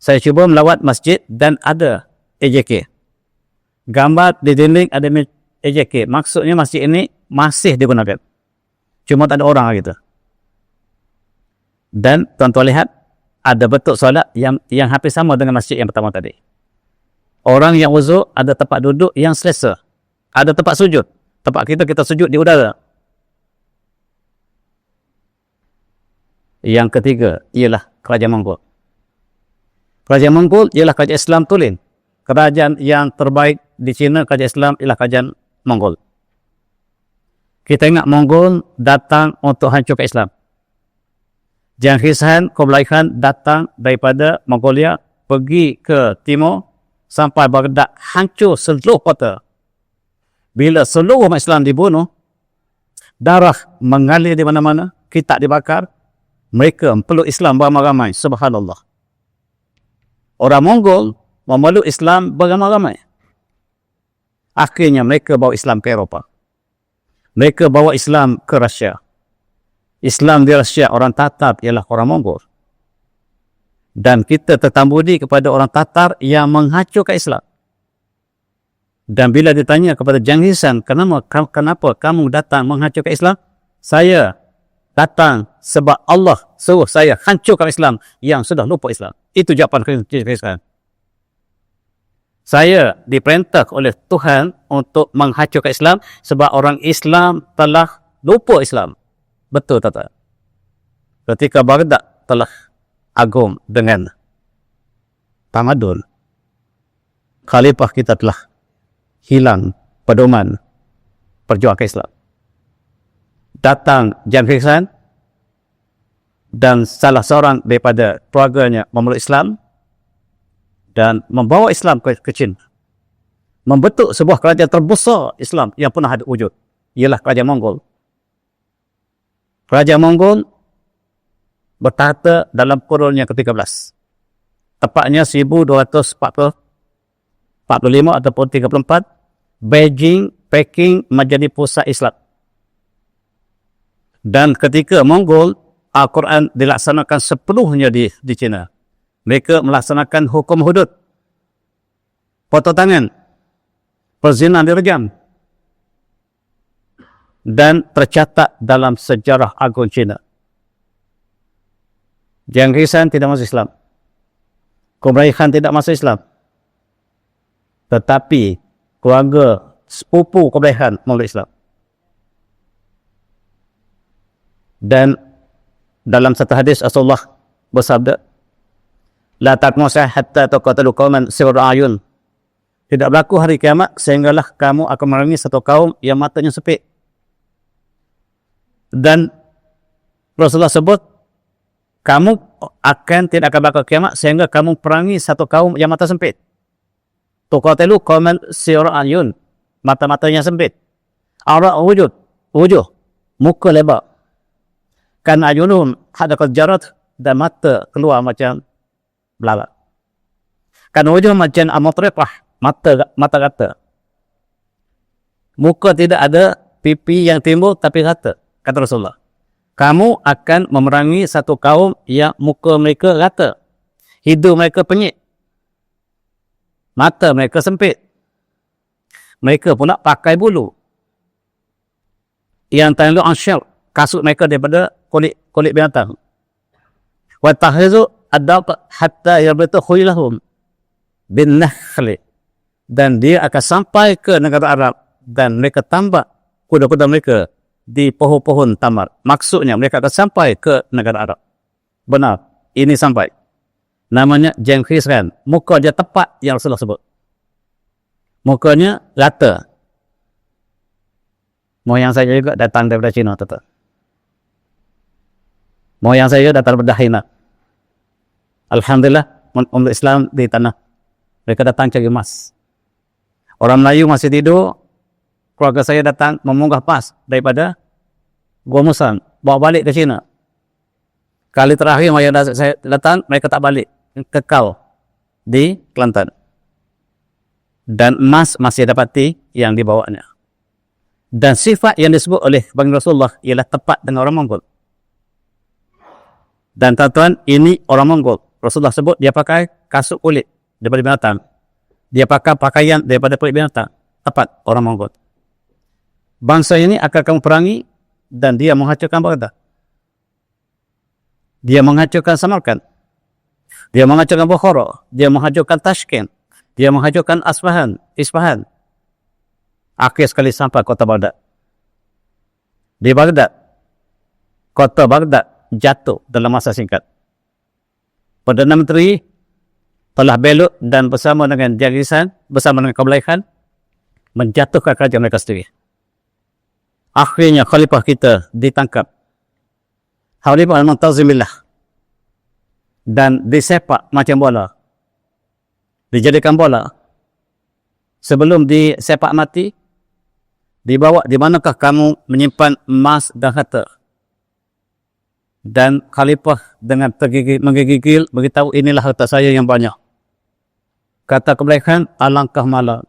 Speaker 1: Saya cuba melawat masjid dan ada AJK. Gambar di dinding ada AJK. Maksudnya masjid ini masih digunakan. Cuma tak ada orang gitu. Dan tuan-tuan lihat, ada bentuk solat yang hampir sama dengan masjid yang pertama tadi. Orang yang wuduk ada tempat duduk yang selesa. Ada tempat sujud. Tempat kita sujud di udara. Yang ketiga ialah Kerajaan Mongol. Kerajaan Mongol ialah kerajaan Islam tulen. Kerajaan yang terbaik di China, kerajaan Islam ialah kerajaan Mongol. Kita ingat Mongol datang untuk hancurkan Islam. Genghis Khan, Kublai Khan datang daripada Mongolia pergi ke timur sampai Baghdad, hancur seluruh kota. Bila seluruh umat Islam dibunuh, darah mengalir di mana-mana, kitab dibakar, mereka peluk Islam beramai-ramai. Subhanallah. Orang Mongol memeluk Islam beramai-ramai. Akhirnya mereka bawa Islam ke Eropah. Mereka bawa Islam ke Rusia. Islam di Rusia, orang Tatar ialah orang Mongol. Dan kita tertambudi kepada orang Tatar yang menghancurkan Islam. Dan bila ditanya kepada Genghis Khan, kenapa kamu datang menghancurkan Islam? Saya datang sebab Allah suruh saya hancurkan Islam yang sudah lupa Islam. Itu jawapan Genghis Khan. Saya diperintah oleh Tuhan untuk menghancurkan Islam sebab orang Islam telah lupa Islam. Betul tak? Ketika Baghdad telah agung dengan tamadun, khalifah kita telah hilang pedoman perjuangan Islam. Datang Genghis Khan dan salah seorang daripada keluarganya memeluk Islam dan membawa Islam ke China. Membentuk sebuah kerajaan terbesar Islam yang pernah ada wujud. Ialah Kerajaan Mongol. Kerajaan Mongol bertahta dalam kurun yang ke-13. Tepatnya 1245 ataupun 34, Beijing, Peking menjadi pusat Islam. Dan ketika Mongol, Al-Quran dilaksanakan sepenuhnya di China. Mereka melaksanakan hukum hudud, potong tangan, perzinahan direjam, dan tercatat dalam sejarah agung China. Genghis Khan tidak masuk Islam. Kublai Khan tidak masuk Islam. Tetapi keluarga sepupu Kublai Khan memeluk Islam. Dan Dalam satu hadis Rasulullah bersabda, la taqmu hatta tuqatilu qauman sirrul ayun. Tidak berlaku hari kiamat sehinggalah kamu akan memerangi satu kaum yang matanya sempit. Dan Rasulullah sebut, kamu tidak akan berlaku kiamat sehingga kamu perangi satu kaum yang mata sempit. Tuqatilu qauman sirrul ayun. Mata-matanya sempit. Ara wujud, muka lebar. Kan ayunun hadaqat jarat, dan mata keluar macam belalat. Kan wujud macam amatriqah, mata rata. Muka tidak ada pipi yang timbul tapi rata, kata Rasulullah. Kamu akan memerangi satu kaum yang muka mereka rata, hidung mereka penyit, mata mereka sempit. Mereka pula pakai bulu yang tanlu ansyar, kasut mereka daripada kulit binatang. Wa tahrizu ad-daq hatta yarbita khuyulahum bin nakhli, dan dia akan sampai ke negara Arab dan mereka tambak kuda-kuda mereka di pohon-pohon tamar. Maksudnya mereka akan sampai ke negara Arab. Benar, ini sampai. Namanya Genghis Khan. Muka dia tepat yang Rasulullah sebut. Mukanya rata. Moyang saya juga datang daripada Cina, tetap. Moyang saya datang daripada China. Alhamdulillah, umat Islam di tanah. Mereka datang cari emas. Orang Melayu masih tidur, keluarga saya datang memunggah emas daripada Gua Musang, bawa balik ke China. Kali terakhir moyang saya datang, mereka tak balik. Kekal di Kelantan. Dan emas masih dapati yang dibawanya. Dan sifat yang disebut oleh baginda Rasulullah ialah tepat dengan orang Mongol. Dan tuan-tuan, ini orang Mongol. Rasulullah sebut dia pakai kasut kulit daripada binatang. Dia pakai pakaian daripada kulit binatang. Tepat orang Mongol. Bangsa ini akan kamu perangi dan dia menghancurkan Baghdad. Dia menghancurkan Samarkand. Dia menghancurkan Bukhara. Dia menghancurkan Tashkent. Dia menghancurkan Isfahan. Akhir sekali sampai kota Baghdad. Di Baghdad, kota Baghdad jatuh dalam masa singkat. Perdana Menteri telah belok dan bersama dengan Genghis Khan, bersama dengan Kublai Khan, menjatuhkan kerajaan mereka sendiri. Akhirnya khalifah kita ditangkap. Khalifah al-Muntazimillah. Dan disepak macam bola. Dijadikan bola. Sebelum disepak mati, dibawa di manakah kamu menyimpan emas dan harta. Dan khalifah dengan menggigil beritahu, inilah harta saya yang banyak. Kata Kublai Khan, alangkah malang.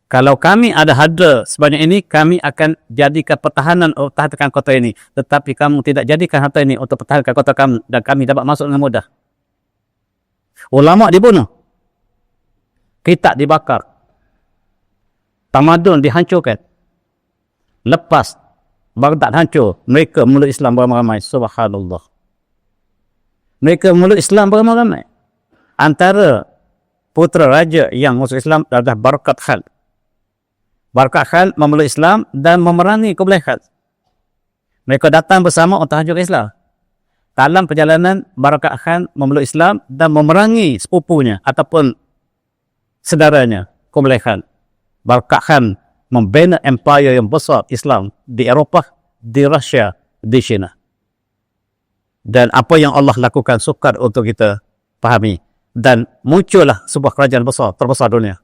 Speaker 1: Kalau kami ada harta sebanyak ini, kami akan jadikan pertahanan untuk pertahankan kota ini. Tetapi kamu tidak jadikan harta ini untuk pertahankan kota kamu, dan kami dapat masuk dengan mudah. Ulama dibunuh. Kitab dibakar. Tamadun dihancurkan. Lepas Baghdad hancur, mereka meluk Islam beramai-ramai. Subhanallah. Mereka meluk Islam beramai-ramai. Antara putera raja yang masuk Islam adalah Barakat Khan. Barakat Khan memeluk Islam dan memerangi Kublai Khan. Mereka datang bersama untuk hancur Islam. Dalam perjalanan, Barakat Khan memeluk Islam dan memerangi sepupunya ataupun saudaranya, Kublai Khan. Barakat Khan membina empire yang besar Islam di Eropah, di Rusia, di China. Dan apa yang Allah lakukan sukar untuk kita fahami. Dan muncullah sebuah kerajaan besar, terbesar dunia.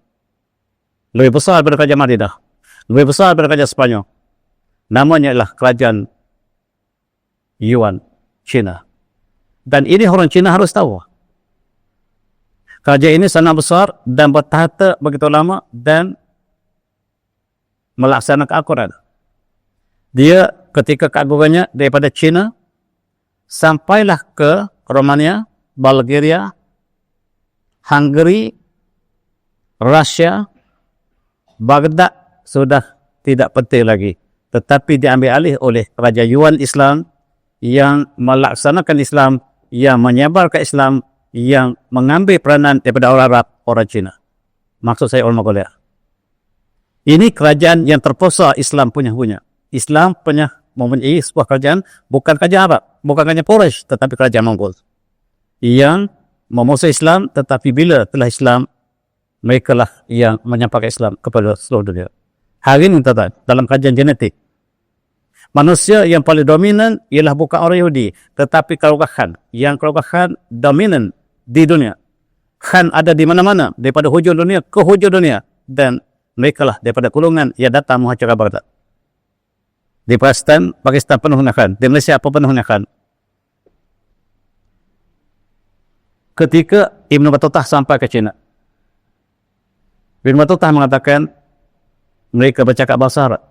Speaker 1: Lebih besar daripada kerajaan Madinah. Lebih besar daripada kerajaan Sepanyol. Namanya adalah kerajaan Yuan, China. Dan ini orang China harus tahu. Kerajaan ini sangat besar dan bertahta begitu lama dan melaksanakan Al-Quran. Dia ketika keagungannya daripada China sampailah ke Romania, Bulgaria, Hungary, Rusia. Baghdad sudah tidak penting lagi, tetapi diambil alih oleh Kerajaan Yuan Islam yang melaksanakan Islam, yang menyebarkan Islam, yang mengambil peranan daripada orang Arab, orang Cina. Maksud saya orang Mongolia. Ini kerajaan yang terpaksa Islam punya. Islam punya mempunyai sebuah kerajaan, bukan kerajaan Arab, bukan kerajaan Quraisy, tetapi kerajaan Mongol yang memusuhi Islam, tetapi bila telah Islam, mereka lah yang menyampaikan Islam kepada seluruh dunia. Hari ini tuan-tuan, dalam kajian genetik, manusia yang paling dominan ialah bukan orang Yahudi, tetapi keluarga Khan. Yang keluarga Khan dominan di dunia. Khan ada di mana-mana, daripada hujung dunia ke hujung dunia. Dan mereka lah daripada golongan yang datang menghancurkan Baghdad. Di Pakistan penuh dengan Khan. Di Malaysia apa penuh dengan Khan. Ketika Ibn Battuta sampai ke China, Ibn Battuta mengatakan mereka bercakap bahasa Arab.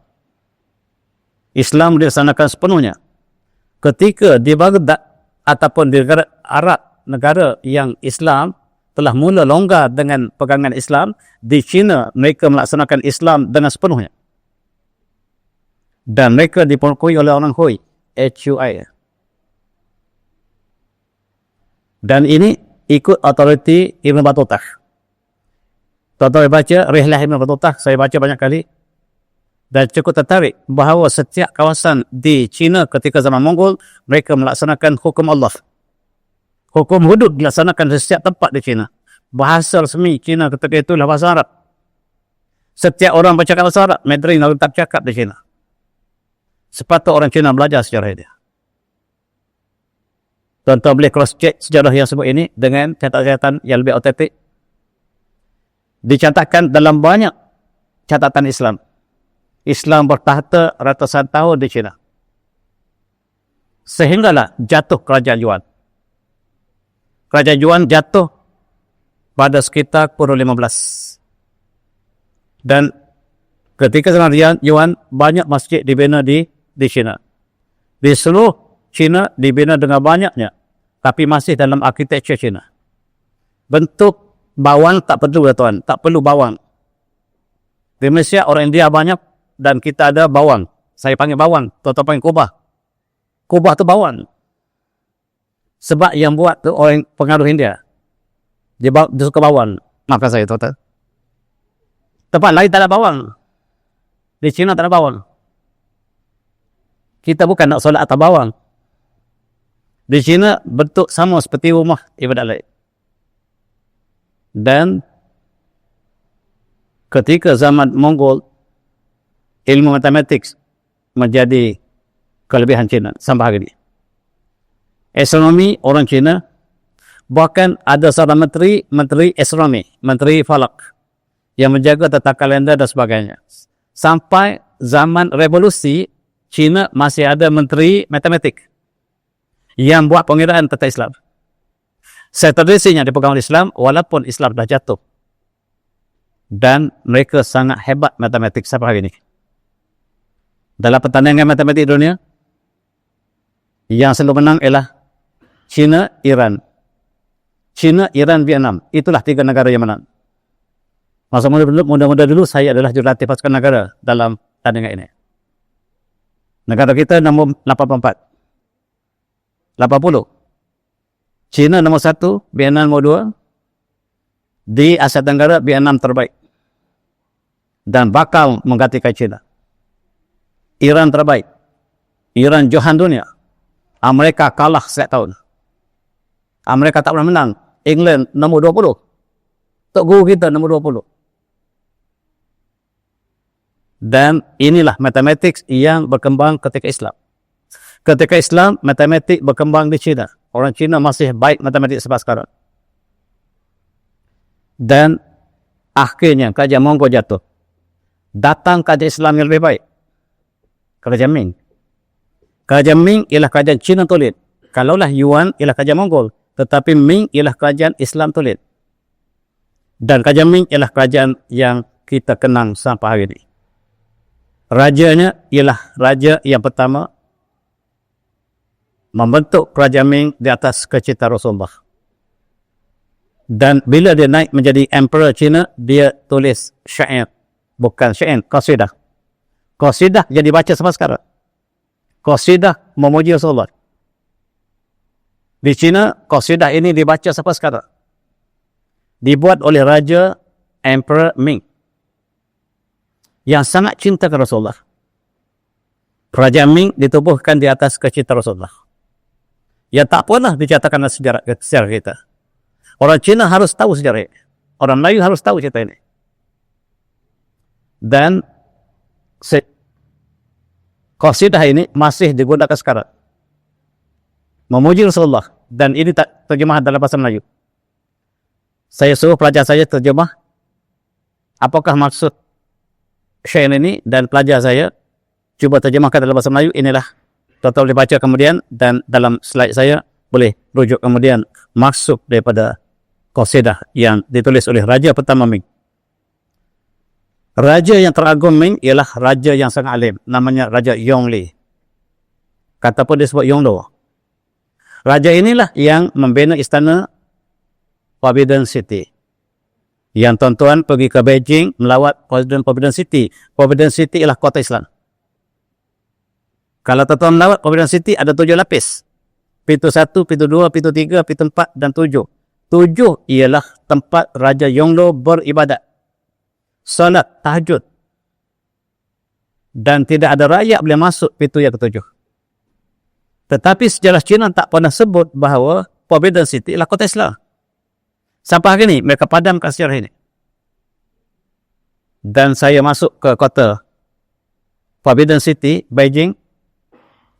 Speaker 1: Islam dilaksanakan sepenuhnya. Ketika di Baghdad ataupun di negara Arab, negara yang Islam telah mula longgar dengan pegangan Islam, di China mereka melaksanakan Islam dengan sepenuhnya. Dan mereka dipengaruhi oleh orang Hui, HUI. Dan ini ikut autoriti Ibn Battuta. Tuan-tuan baca Rihlah Ibn Battuta, saya baca banyak kali. Dan cukup tertarik bahawa setiap kawasan di China ketika zaman Mongol, mereka melaksanakan hukum Allah. Hukum hudud dilaksanakan di setiap tempat di China. Bahasa resmi China ketika itu adalah bahasa Arab. Setiap orang bercakap bahasa Arab, Mandarin lalu tak cakap di China. Sepatutnya orang China belajar sejarah ini. Tuan-tuan boleh cross-check sejarah yang sebut ini dengan catatan yang lebih autentik. Dicatatkan dalam banyak catatan Islam. Islam bertahta ratusan tahun di China. Sehinggalah jatuh kerajaan Yuan. Kerajaan Yuan jatuh pada sekitar pukul 15. Dan ketika zaman Yuan, banyak masjid dibina di China. Di seluruh China dibina dengan banyaknya, tapi masih dalam arkitektur China. Bentuk bawang tak perlu, tuan, tak perlu bawang. Di Malaysia orang India banyak dan kita ada bawang. Saya panggil bawang, tuan-tuan panggil kubah. Kubah tu bawang. Sebab yang buat tu orang pengaruh India. Dia suka bawang. Maafkan saya, tuan-tuan. Tempat lain tak ada bawang. Di China tak ada bawang. Kita bukan nak solat atas bawang. Di China bentuk sama seperti rumah ibadat lain. Dan ketika zaman Mongol, ilmu matematik menjadi kelebihan China sampai hari ini. Astronomi orang China, bahkan ada seorang menteri astronomi, menteri falak yang menjaga tata kalender dan sebagainya. Sampai zaman revolusi, China masih ada menteri matematik yang buat pengiraan tata Islam. Tradisinya dipegang oleh Islam walaupun Islam dah jatuh. Dan mereka sangat hebat matematik sampai hari ini. Dalam pertandingan matematik dunia, yang selalu menang ialah China, Iran. China, Iran, Vietnam. Itulah tiga negara yang menang. Masa muda-muda dulu, saya adalah jurulatih pasukan negara dalam tandingan ini. Negara kita nombor 84. 80. China nombor 1, Vietnam nombor 2. Di Asia Tenggara, Vietnam terbaik. Dan bakal menggantikan China. Iran terbaik. Iran johan dunia. Amerika kalah setiap tahun. Amerika tak pernah menang. England nombor 20. Tok guru kita nombor 20. Dan inilah matematik yang berkembang ketika Islam. Ketika Islam, matematik berkembang di China. Orang China masih baik matematik sampai sekarang. Dan akhirnya kerajaan Mongol jatuh. Datang kerajaan Islam yang lebih baik. Kerajaan Ming. Kerajaan Ming ialah kerajaan China Tolid. Kalaulah Yuan ialah kerajaan Mongol. Tetapi Ming ialah kerajaan Islam Tolid. Dan kerajaan Ming ialah kerajaan yang kita kenang sampai hari ini. Rajanya ialah raja yang pertama membentuk kerajaan Ming di atas kecintaan Rasulullah. Dan bila dia naik menjadi Emperor China, dia tulis syair. Bukan syair, qasidah. Qasidah yang dibaca sampai sekarang. Qasidah memuji Rasulullah. Di China, qasidah ini dibaca sampai sekarang. Dibuat oleh Raja Emperor Ming. Yang sangat cinta kepada Rasulullah. Kerajaan Ming ditubuhkan di atas kecita Rasulullah. Ya tak apalah dicatatkan sejarah kita. Orang Cina harus tahu sejarah ini. Orang Melayu harus tahu cerita ini. Dan qasidah ini masih digunakan sekarang. Memuji Rasulullah. Dan ini tak terjemah dalam bahasa Melayu. Saya suruh pelajar saya terjemah apakah maksud syair ini, dan pelajar saya cuba terjemahkan dalam bahasa Melayu. Inilah tuan-tuan boleh baca kemudian, dan dalam slide saya boleh rujuk kemudian maksud daripada qasidah yang ditulis oleh Raja pertama Ming. Raja yang teragung Ming ialah raja yang sangat alim, namanya Raja Yongle. Kata pun disebut Yonglo. Raja inilah yang membina istana Forbidden City. Yang tuan-tuan pergi ke Beijing melawat Forbidden City. Forbidden City ialah kota Islam. Kalau tuan-tuan melawat Forbidden City ada 7 lapis. Pintu 1, pintu 2, pintu 3, pintu 4 dan 7. 7 ialah tempat Raja Yonglo beribadat, salat, tahajud. Dan tidak ada rakyat boleh masuk pintu yang ke-7. Tetapi sejarah Cina tak pernah sebut bahawa Forbidden City ialah kota Islam. Sampai hari ini mereka padamkan sejarah ini. Dan saya masuk ke kota Forbidden City, Beijing.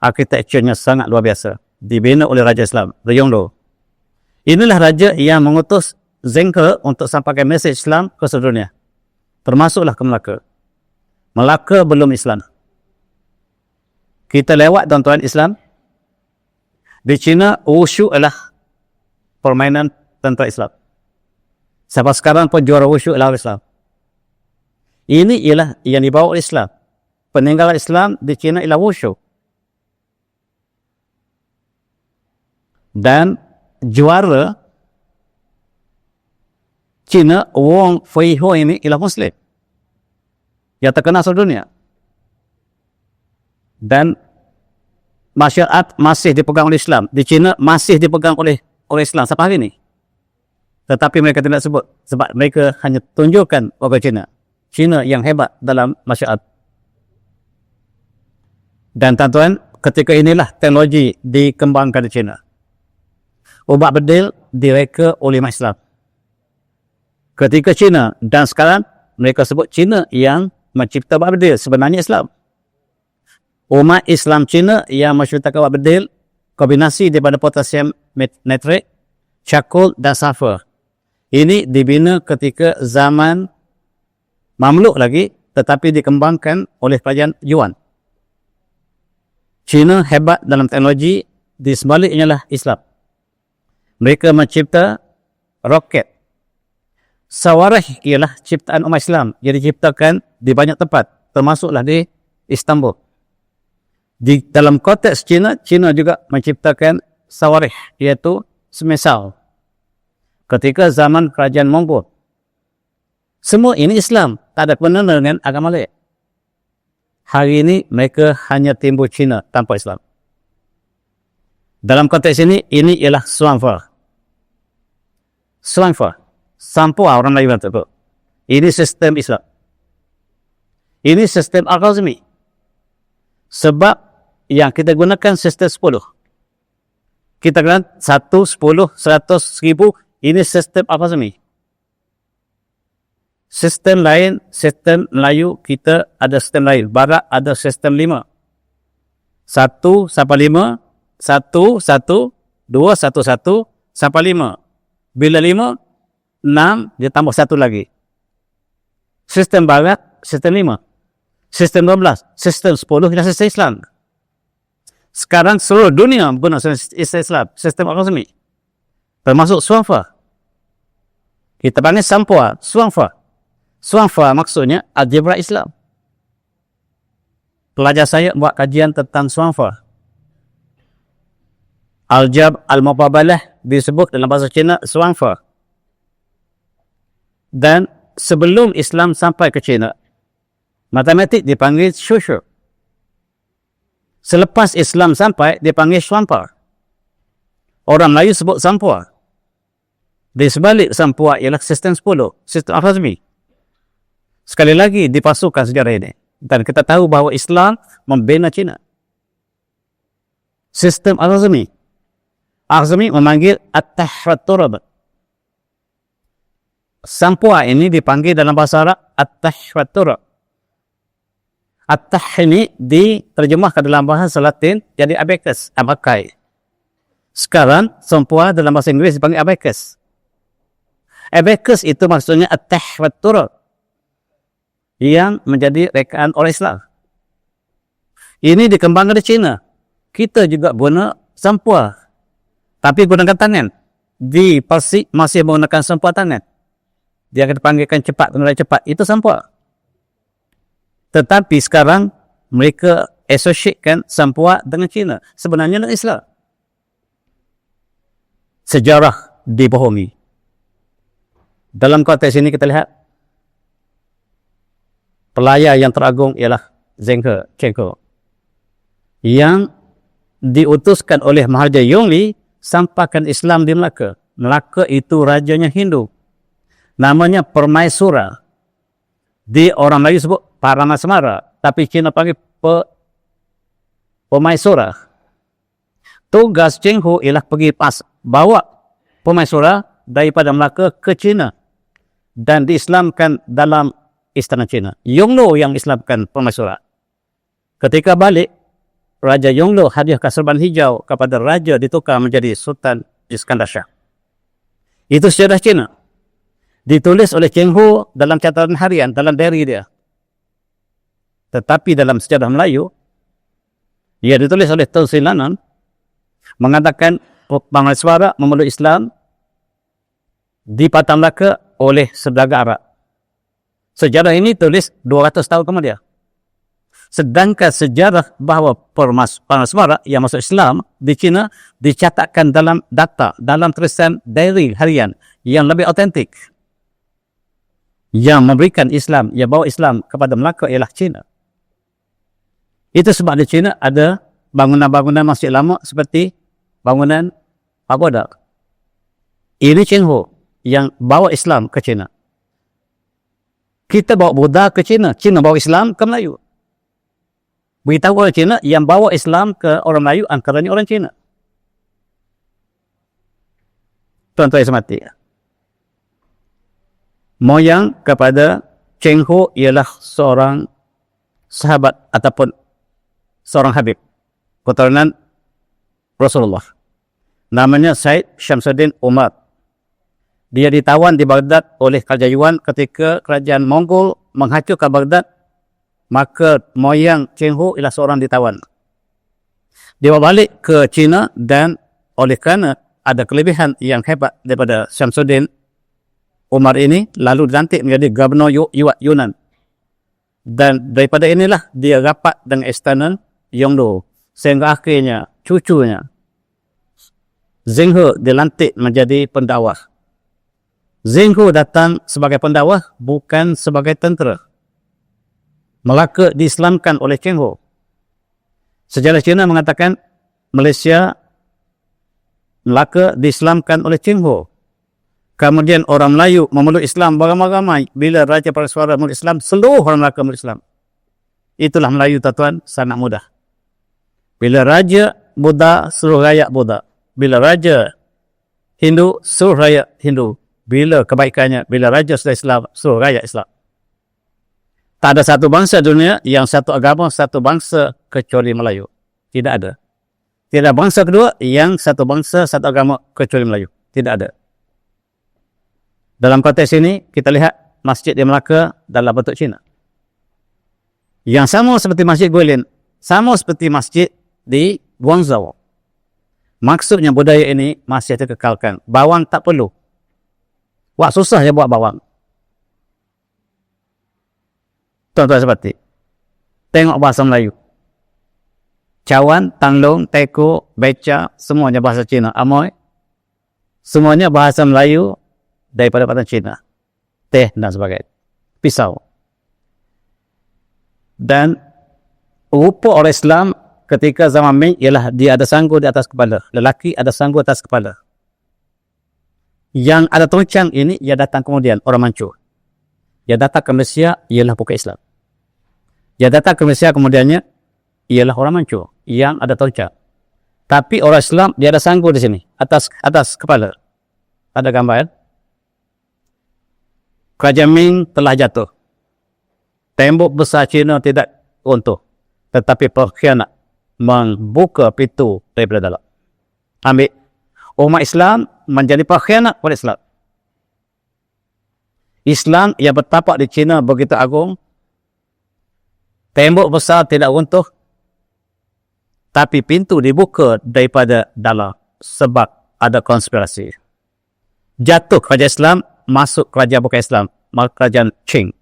Speaker 1: Arkitekturnya sangat luar biasa. Dibina oleh Raja Islam, Yonglo. Inilah raja yang mengutus Zheng Ke untuk sampaikan mesej Islam ke seluruh dunia. Termasuklah ke Melaka. Melaka belum Islam. Kita lewat tuan-tuan Islam. Di China, wushu adalah permainan tentera Islam. Sampai sekarang pun juara wushu adalah Islam. Ini ialah yang dibawa oleh Islam. Peninggalan Islam di China ialah wushu. Dan juara China, Wong Feiho ini ialah Muslim. Yang terkenal seluruh dunia. Dan masyarakat masih dipegang oleh Islam. Di China masih dipegang oleh Islam sampai hari ini. Tetapi mereka tidak sebut. Sebab mereka hanya tunjukkan warga China. China yang hebat dalam masyarakat. Dan tuan-tuan, ketika inilah teknologi dikembangkan di China. Ubat bedil direka oleh umat Islam. Ketika China, dan sekarang mereka sebut China yang mencipta ubat bedil. Sebenarnya Islam. Umat Islam China yang menciptakan ubat bedil, kombinasi daripada potasium nitrate, charcoal dan sulfur. Ini dibina ketika zaman Mamluk lagi, tetapi dikembangkan oleh kerajaan Yuan. China hebat dalam teknologi, di sebaliknya lah Islam. Mereka mencipta roket. Sawarih ialah ciptaan umat Islam yang diciptakan di banyak tempat, termasuklah di Istanbul. Di dalam konteks China, China juga menciptakan sawarih, iaitu semisal ketika zaman kerajaan Mongol. Semua ini Islam, tak ada kena dengan agama lain. Hari ini mereka hanya timbul China tanpa Islam. Dalam konteks ini ialah Shuangfa. Shuangfa, Sampua orang Melayu betul. Ini sistem Islam. Ini sistem Al-Khazmi. Sebab yang kita gunakan sistem 10. Kita gunakan 1, 10, 100, 1000. Ini sistem Al-Khazmi. Sistem lain, sistem Melayu, kita ada sistem lain. Barat ada sistem 5. 1 sampai 5. 1, 1, 2, 1, 1 sampai 5. Bila 5, 6, dia tambah 1 lagi. Sistem Barat, sistem 5. Sistem 12, sistem 10, dan sistem Islam. Sekarang seluruh dunia menggunakan sistem Islam, sistem Al-Khazmi. Termasuk Shuangfa. Kita panggil Sampua, Shuangfa. Shuangfa maksudnya algebra Islam. Pelajar saya buat kajian tentang Shuangfa. Aljab al-Muqabalah disebut dalam bahasa Cina Shuangfa. Dan sebelum Islam sampai ke China, matematik dipanggil Shushu. Selepas Islam sampai, dipanggil Shuangfa. Orang Melayu sebut Sampua. Di sebalik Sampua ialah sistem 10, sistem Al-Khazmi. Sekali lagi dipasukan sejarah ini. Dan kita tahu bahawa Islam membina Cina. Sistem Al-Azmi. Al-Azmi memanggil At-Tahrat-Turab. Sampua ini dipanggil dalam bahasa Arab At-Tahrat-Turab. At-Tah ini diterjemahkan dalam bahasa Latin jadi abacus, abakai. Sekarang sampua dalam bahasa Inggeris dipanggil abacus. Abacus itu maksudnya At-Tahrat-Turab yang menjadi rekaan orang Islam. Ini dikembangkan di China. Kita juga guna sampua, tapi gunakan tangan. Di Persik masih menggunakan sampua tangan. Dia akan dipanggilkan cepat, kendaraan cepat. Itu sampua. Tetapi sekarang mereka associatekan sampua dengan China. Sebenarnya dengan Islam. Sejarah dibohongi. Dalam konteks ini kita lihat pelayar yang teragung ialah Zheng He yang diutuskan oleh Maharaja Yongli sampaikan Islam di Melaka. Melaka itu rajanya Hindu. Namanya Permaisura. Di orang Melayu sebut Paramasmara, tapi Cina panggil Permaisura. Tugas Cheng Ho ialah pergi bawa Permaisura daripada Melaka ke China dan diislamkan dalam istana China. Yonglo yang islamkan Permaisura. Ketika balik, Raja Yonglo hadiahkan serban hijau kepada raja ditukar menjadi Sultan Iskandar Shah. Itu sejarah China. Ditulis oleh Cheng Ho dalam catatan harian, dalam diary dia. Tetapi dalam sejarah Melayu, ia ditulis oleh Tun Sri Lanang, mengatakan Permaisura memeluk Islam di Patang Melaka oleh saudagar Arab. Sejarah ini tulis 200 tahun kemudian. Sedangkan sejarah bahawa Permaisura yang masuk Islam di China dicatatkan dalam data, dalam tulisan diary harian yang lebih autentik. Yang memberikan Islam, yang bawa Islam kepada Melaka ialah China. Itu sebab di China ada bangunan-bangunan masjid lama seperti bangunan pagoda. Ini Cheng Ho yang bawa Islam ke China. Kita bawa Buddha ke China, China bawa Islam ke Melayu. Beritahu orang Cina yang bawa Islam ke orang Melayu antaranya orang Cina. Tuan-tuan yang semati. Moyang kepada Cheng Ho ialah seorang sahabat ataupun seorang Habib. Keturunan Rasulullah. Namanya Said Syamsuddin Umar. Dia ditawan di Baghdad oleh Kerajaan Yuan ketika kerajaan Mongol menghancurkan Baghdad. Maka moyang Cheng Ho ialah seorang ditawan. Dia balik ke China dan oleh kerana ada kelebihan yang hebat daripada Syamsuddin Umar ini, lalu dilantik menjadi Gubernur Yunan. Dan daripada inilah dia rapat dengan istana Yonglu. Sehingga akhirnya cucunya Zheng He dilantik menjadi pendakwah. Zheng He datang sebagai pendakwah bukan sebagai tentera. Melaka diislamkan oleh Cheng Ho. Sejarah Cina mengatakan Malaysia, Melaka diislamkan oleh Cheng Ho. Kemudian orang Melayu memeluk Islam beramai-ramai. Bila Raja Permaisura memeluk Islam, seluruh orang Melaka memeluk Islam. Itulah Melayu, tuan-tuan, sangat mudah. Bila Raja Buddha, seluruh rakyat Buddha. Bila Raja Hindu, seluruh rakyat Hindu. Bila kebaikannya, bila Raja sudah Islam, seluruh rakyat Islam. Tak ada satu bangsa dunia yang satu agama, satu bangsa kecuali Melayu. Tidak ada. Tidak ada bangsa kedua yang satu bangsa, satu agama kecuali Melayu. Tidak ada. Dalam konteks ini, kita lihat masjid di Melaka dalam bentuk Cina. Yang sama seperti Masjid Guilin, sama seperti masjid di Guangzhou. Maksudnya budaya ini masih dikekalkan. Bawang tak perlu. Wah, susah je buat bawang. Tuan-tuan seperti, tengok bahasa Melayu. Cawan, tanglong, teko, beca, semuanya bahasa Cina. Amoy, semuanya bahasa Melayu daripada bahasa Cina. Teh dan sebagainya. Pisau. Dan rupa orang Islam ketika zaman Ming ialah dia ada sanggu di atas kepala. Lelaki ada sanggu atas kepala. Yang ada tongcang ini, ia datang kemudian, orang Manchu. Ia datang ke Malaysia, ialah bukan Islam. Dia datang ke Malaysia kemudiannya ialah orang Mancur yang ada tongkat. Tapi orang Islam dia ada sanggul di sini, atas kepala. Ada gambar kan? Kerajaan Ming telah jatuh. Tembok besar Cina tidak runtuh. Tetapi pengkhianat membuka pintu daripada dalam. Ambil. Umat Islam menjadi pengkhianat pada Islam. Islam yang bertapak di Cina begitu agung. Tembok besar tidak runtuh. Tapi pintu dibuka daripada dalam. Sebab ada konspirasi. Jatuh kerajaan Islam, masuk kerajaan bukan Islam. Kerajaan Qing.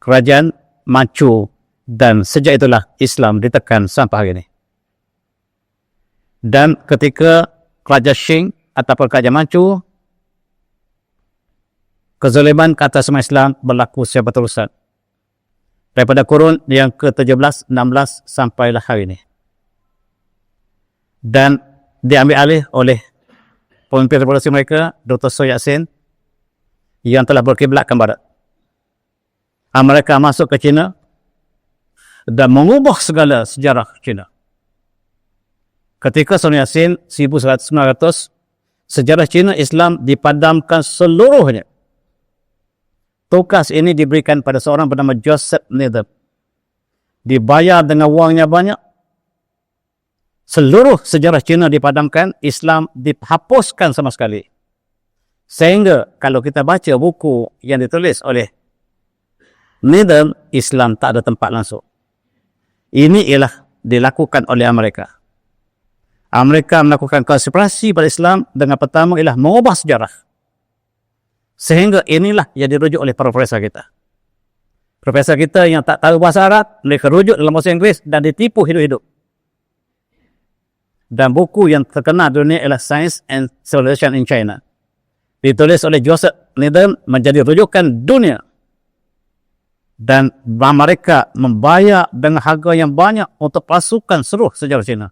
Speaker 1: Kerajaan Manchu. Dan sejak itulah Islam ditekan sampai hari ini. Dan ketika kerajaan Qing ataupun kerajaan Manchu, kezaliman ke atas umat Islam berlaku secara berterusan. Daripada kurun yang ke-17, 16 sampailah hari ini. Dan diambil alih oleh pemimpin revolusi mereka, Dr. So Yat-sen, yang telah berkiblat ke barat. Mereka masuk ke China dan mengubah segala sejarah China. Ketika Sun Yat-sen 1900, sejarah China Islam dipadamkan seluruhnya. Tugas ini diberikan pada seorang bernama Joseph Needham. Dibayar dengan wangnya banyak. Seluruh sejarah Cina dipadamkan, Islam dihapuskan sama sekali. Sehingga kalau kita baca buku yang ditulis oleh Needham, Islam tak ada tempat langsung. Ini ialah dilakukan oleh Amerika. Amerika melakukan konspirasi pada Islam dengan pertama ialah mengubah sejarah. Sehingga inilah yang dirujuk oleh para profesor kita. Profesor kita yang tak tahu bahasa Arab, mereka rujuk dalam bahasa Inggeris dan ditipu hidup-hidup. Dan buku yang terkenal di dunia ialah Science and Civilization in China. Ditulis oleh Joseph Needham menjadi rujukan dunia. Dan mereka membayar dengan harga yang banyak untuk pasukan seluruh sejarah Cina.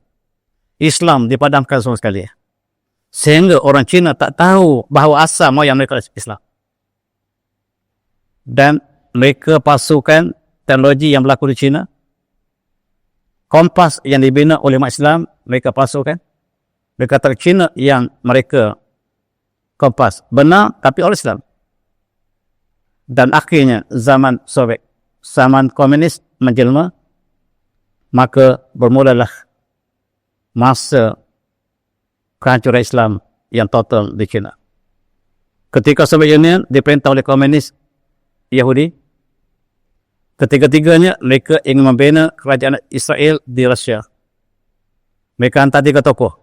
Speaker 1: Islam dipadamkan semua sekali. Sehingga orang Cina tak tahu bahawa asal moyang mereka Islam. Dan mereka pasukan teknologi yang berlaku di Cina. Kompas yang dibina oleh umat Islam, mereka pasukan. Mereka kata Cina yang mereka kompas. Benar, tapi oleh Islam. Dan akhirnya zaman Soviet, zaman komunis menjelma, maka bermulalah masa kehancuran Islam yang total di China. Ketika Soviet Union diperintah oleh komunis Yahudi, ketiga-tiganya mereka ingin membina kerajaan Israel di Rusia. Mereka hantar 3 tokoh.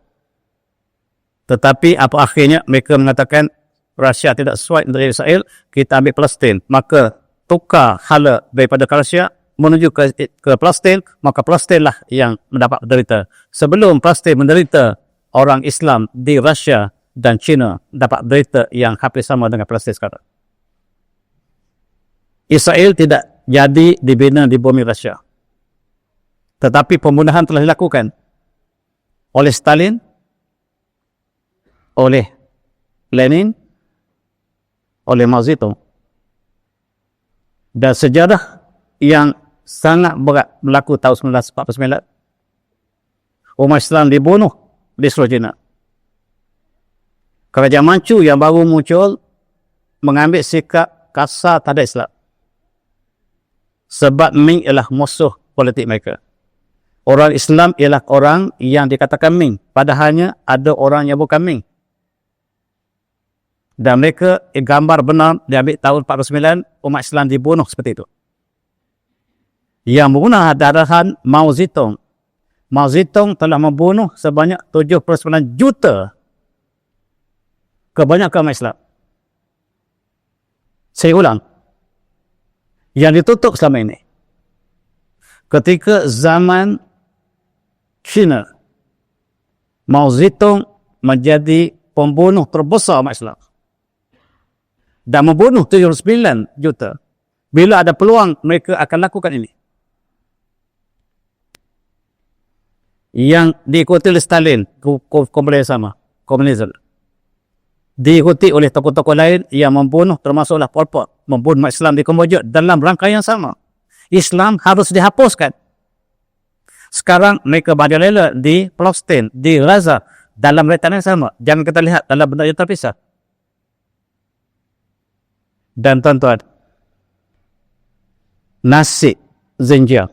Speaker 1: Tetapi apa akhirnya mereka mengatakan Rusia tidak sesuai untuk Israel, kita ambil Palestin. Maka tukar hala daripada Rusia menuju ke Palestin, maka Palestin lah yang mendapat derita. Sebelum Palestin menderita, orang Islam di Rusia dan China dapat derita yang hampir sama dengan Palestin sekarang. Israel tidak jadi dibina di bumi Rusia. Tetapi pembunuhan telah dilakukan oleh Stalin, oleh Lenin, oleh Mao Zedong. Dan sejarah yang sangat berat berlaku tahun 1949. Umat Islam dibunuh di seluruh China. Kerajaan Manchu yang baru muncul mengambil sikap kasar terhadap Islam. Sebab Ming ialah musuh politik mereka. Orang Islam ialah orang yang dikatakan Ming. Padahalnya ada orang yang bukan Ming. Dan mereka gambar benar diambil tahun 49, umat Islam dibunuh seperti itu. Yang menggunakan darahan Mao Zedong. Mao Zedong telah membunuh sebanyak 79 juta kebanyakan umat Islam. Saya ulang. Yang ditutup selama ini. Ketika zaman China, Mao Zedong menjadi pembunuh terbesar umat Islam. Dan membunuh 79 juta. Bila ada peluang, mereka akan lakukan ini. Yang diikuti oleh Stalin, komunis sama, komunisme. Diikuti oleh tokoh-tokoh lain yang membunuh, termasuklah Pol Pot, membunuh umat Islam di Kemboja dalam rangkaian sama. Islam harus dihapuskan. Sekarang mereka merajalela di Palestin, di Gaza, dalam rentan yang sama. Jangan kita lihat dalam benda yang terpisah. Dan tuan-tuan, nasib Xinjiang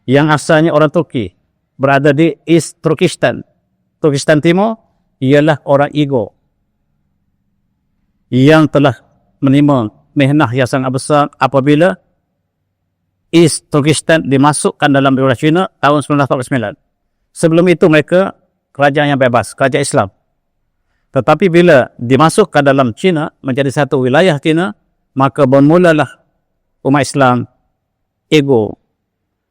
Speaker 1: yang asalnya orang Turki berada di East Turkistan, Turkistan Timur, ialah orang Uyghur yang telah menerima mihnah yang sangat besar apabila East Turkistan dimasukkan dalam Republik China tahun 1949. Sebelum itu mereka kerajaan yang bebas, kerajaan Islam. Tetapi bila dimasukkan dalam China menjadi satu wilayah China, maka bermulalah umat Islam ego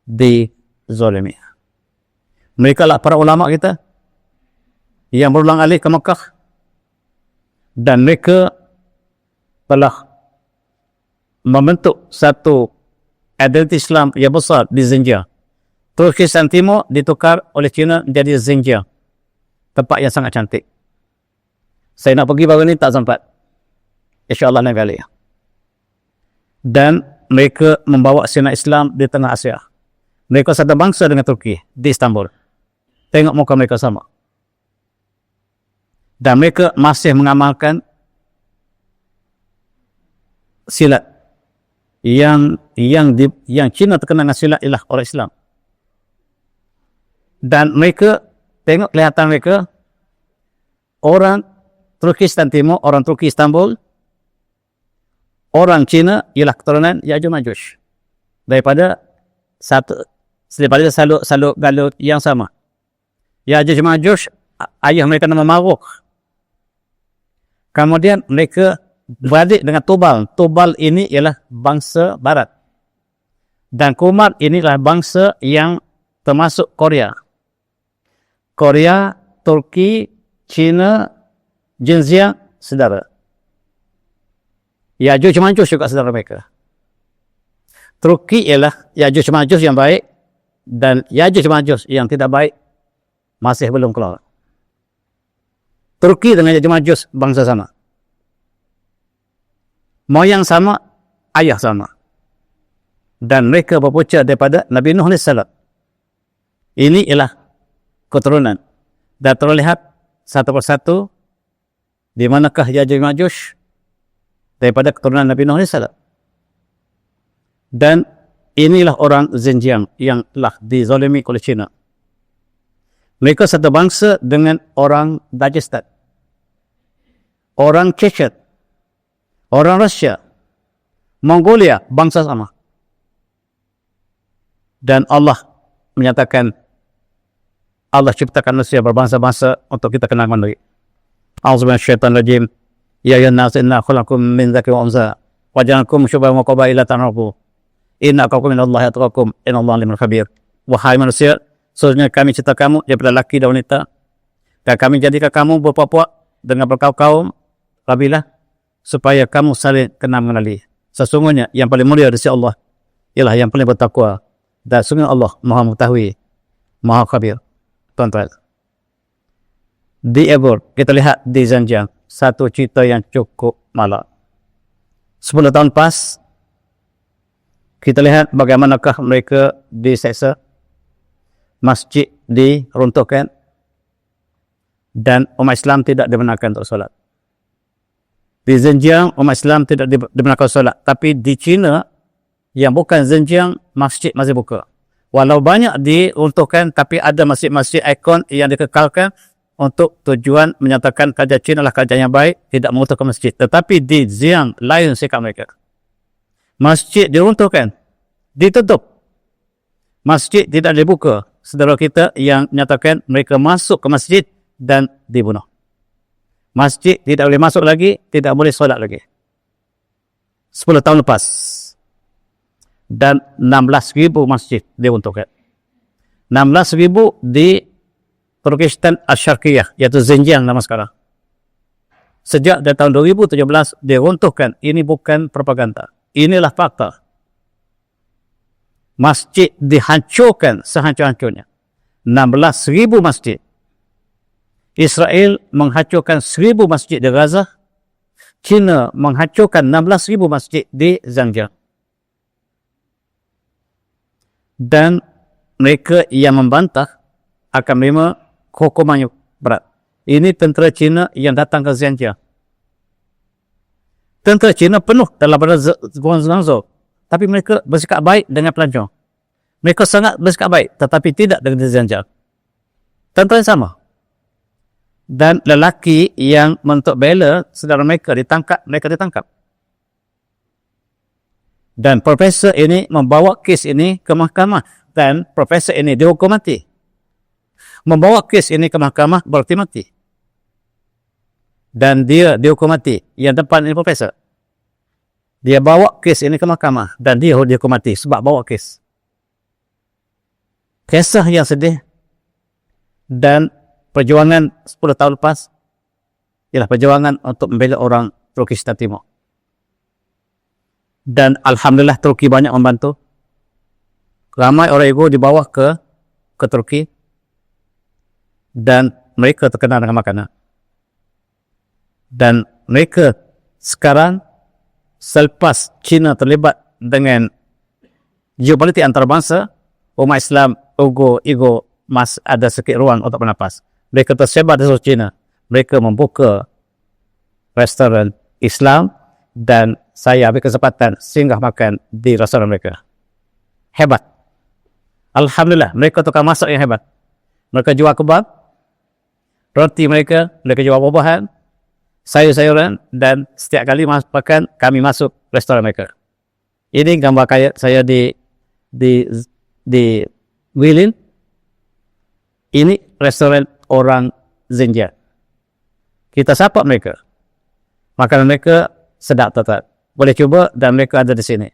Speaker 1: dizalimi. Mereka lah para ulama kita yang berulang alik ke Mekah, dan mereka telah membentuk satu identiti Islam yang besar di Xinjiang. Turkistan Timur ditukar oleh China menjadi Xinjiang, tempat yang sangat cantik. Saya nak pergi baru ni tak sempat, insyaAllah lain kali. Dan mereka membawa sinar Islam di tengah Asia. Mereka satu bangsa dengan Turki di Istanbul. Tengok muka mereka sama. Dan mereka masih mengamalkan silat yang China terkenal dengan silat ialah orang Islam. Dan mereka tengok kelihatan mereka, orang Turkistan Timur, orang Turki Istanbul, orang China ialah keturunan Ya'juj Ma'juj daripada saluk galut yang sama. Ya'juj Ma'juj ayah mereka nama Maruk. Kemudian mereka beradik dengan Tubal. Tubal ini ialah bangsa barat. Dan Kumar inilah bangsa yang termasuk Korea. Korea, Turki, China, Xinjiang, saudara. Ya'juj Ma'juj juga saudara mereka. Turki ialah Ya'juj Ma'juj yang baik, dan Ya'juj Ma'juj yang tidak baik masih belum keluar. Turki dengan Ya'juj Ma'juj bangsa sama. Moyang sama, ayah sama. Dan mereka berpunca daripada Nabi Nuh AS. Ini ialah keturunan. Dan terlihat satu persatu di manakah Ya'juj Ma'juj daripada keturunan Nabi Nuh AS. Dan inilah orang Xinjiang yang telah dizalimi oleh China. Mereka satu bangsa dengan orang Dagestan, orang Chechen, orang Rusia, Mongolia, bangsa sama. Dan Allah menyatakan, Allah ciptakan manusia berbangsa-bangsa untuk kita kenal mengenai. A'udzubillahi minasyaitonir rajim. Ya ayyuhan nas inna khalaqakum min dzakarin wa unsa wa ja'alnakum syu'uban wa qabaila ta'arafu. Inna akramakum minallahi atqakum innallaha alimul khabir. Wahai manusia, sesungguhnya kami cipta kamu daripada lelaki dan wanita, dan kami jadikan kamu berpuak-puak dengan berkaum-kaum kabilah supaya kamu saling kenal mengenali. Sesungguhnya yang paling mulia di sisi Allah ialah yang paling bertakwa, dan sesungguhnya Allah Maha mengetahui, Maha khabir. Tuan-tuan, di Ebor kita lihat di Xinjiang satu cerita yang cukup malang. 10 tahun pas, kita lihat bagaimanakah mereka diseksa, masjid diruntuhkan, dan umat Islam tidak dibenarkan untuk solat. Di Xinjiang umat Islam tidak dibenarkan solat, tapi di China yang bukan Xinjiang, masjid masih buka. Walau banyak diruntuhkan, tapi ada masjid-masjid ikon yang dikekalkan untuk tujuan menyatakan kerajaan China adalah kerajaan yang baik, tidak meruntuhkan masjid. Tetapi di Xinjiang lain sikap mereka. Masjid diruntuhkan, ditutup. Masjid tidak dibuka. Saudara kita yang menyatakan mereka masuk ke masjid dan dibunuh. Masjid tidak boleh masuk lagi, tidak boleh solat lagi. 10 tahun lepas. Dan 16,000 masjid diruntuhkan. 16,000 di Turkistan Asy-Syarqiyah, iaitu Xinjiang nama sekarang. Sejak dari tahun 2017 diruntuhkan. Ini bukan propaganda. Inilah fakta. Masjid dihancurkan sehancur-hancurnya. 16,000 masjid. Israel menghancurkan 1,000 masjid di Gaza. China menghancurkan 16,000 masjid di Xinjiang. dan mereka yang membantah akan menerima hukuman yang berat. Ini tentera Cina yang datang ke Xinjiang. Tentera Cina penuh dalam Guangzhou, tapi mereka bersikap baik dengan pelancong. Mereka sangat bersikap baik, tetapi tidak dengan Xinjiang. Tentera yang sama. Dan lelaki yang mentuk bela saudara mereka ditangkap. Dan profesor ini membawa kes ini ke mahkamah, dan profesor ini dihukum mati. Membawa kes ini ke mahkamah berarti mati. Dan dia dihukum mati. Yang depan ini profesor. Dia bawa kes ini ke mahkamah dan dia dihukum mati sebab bawa kes. Kisah yang sedih. Dan perjuangan 10 tahun lepas ialah perjuangan untuk membela orang Turkistan Timur. Dan alhamdulillah Turki banyak membantu. Ramai orang Uyghur dibawa ke Turki dan mereka terkenal dengan makanan. Dan mereka sekarang selepas China terlibat dengan geopolitik antarabangsa, umat Islam Uyghur masih ada sikit ruang untuk bernafas. Mereka tersebar di seluruh China. Mereka membuka restoran Islam dan saya ambil kesempatan singgah makan di restoran mereka. Hebat. Alhamdulillah, mereka tukang masak yang hebat. Mereka jual kebab, roti mereka jual buah-buahan, sayur-sayuran, dan setiap kali makan kami masuk restoran mereka. Ini gambar saya di Guilin. Ini restoran orang Xinjiang. Kita sapa mereka. Makanan mereka sedap tetap. Boleh cuba dan mereka ada di sini.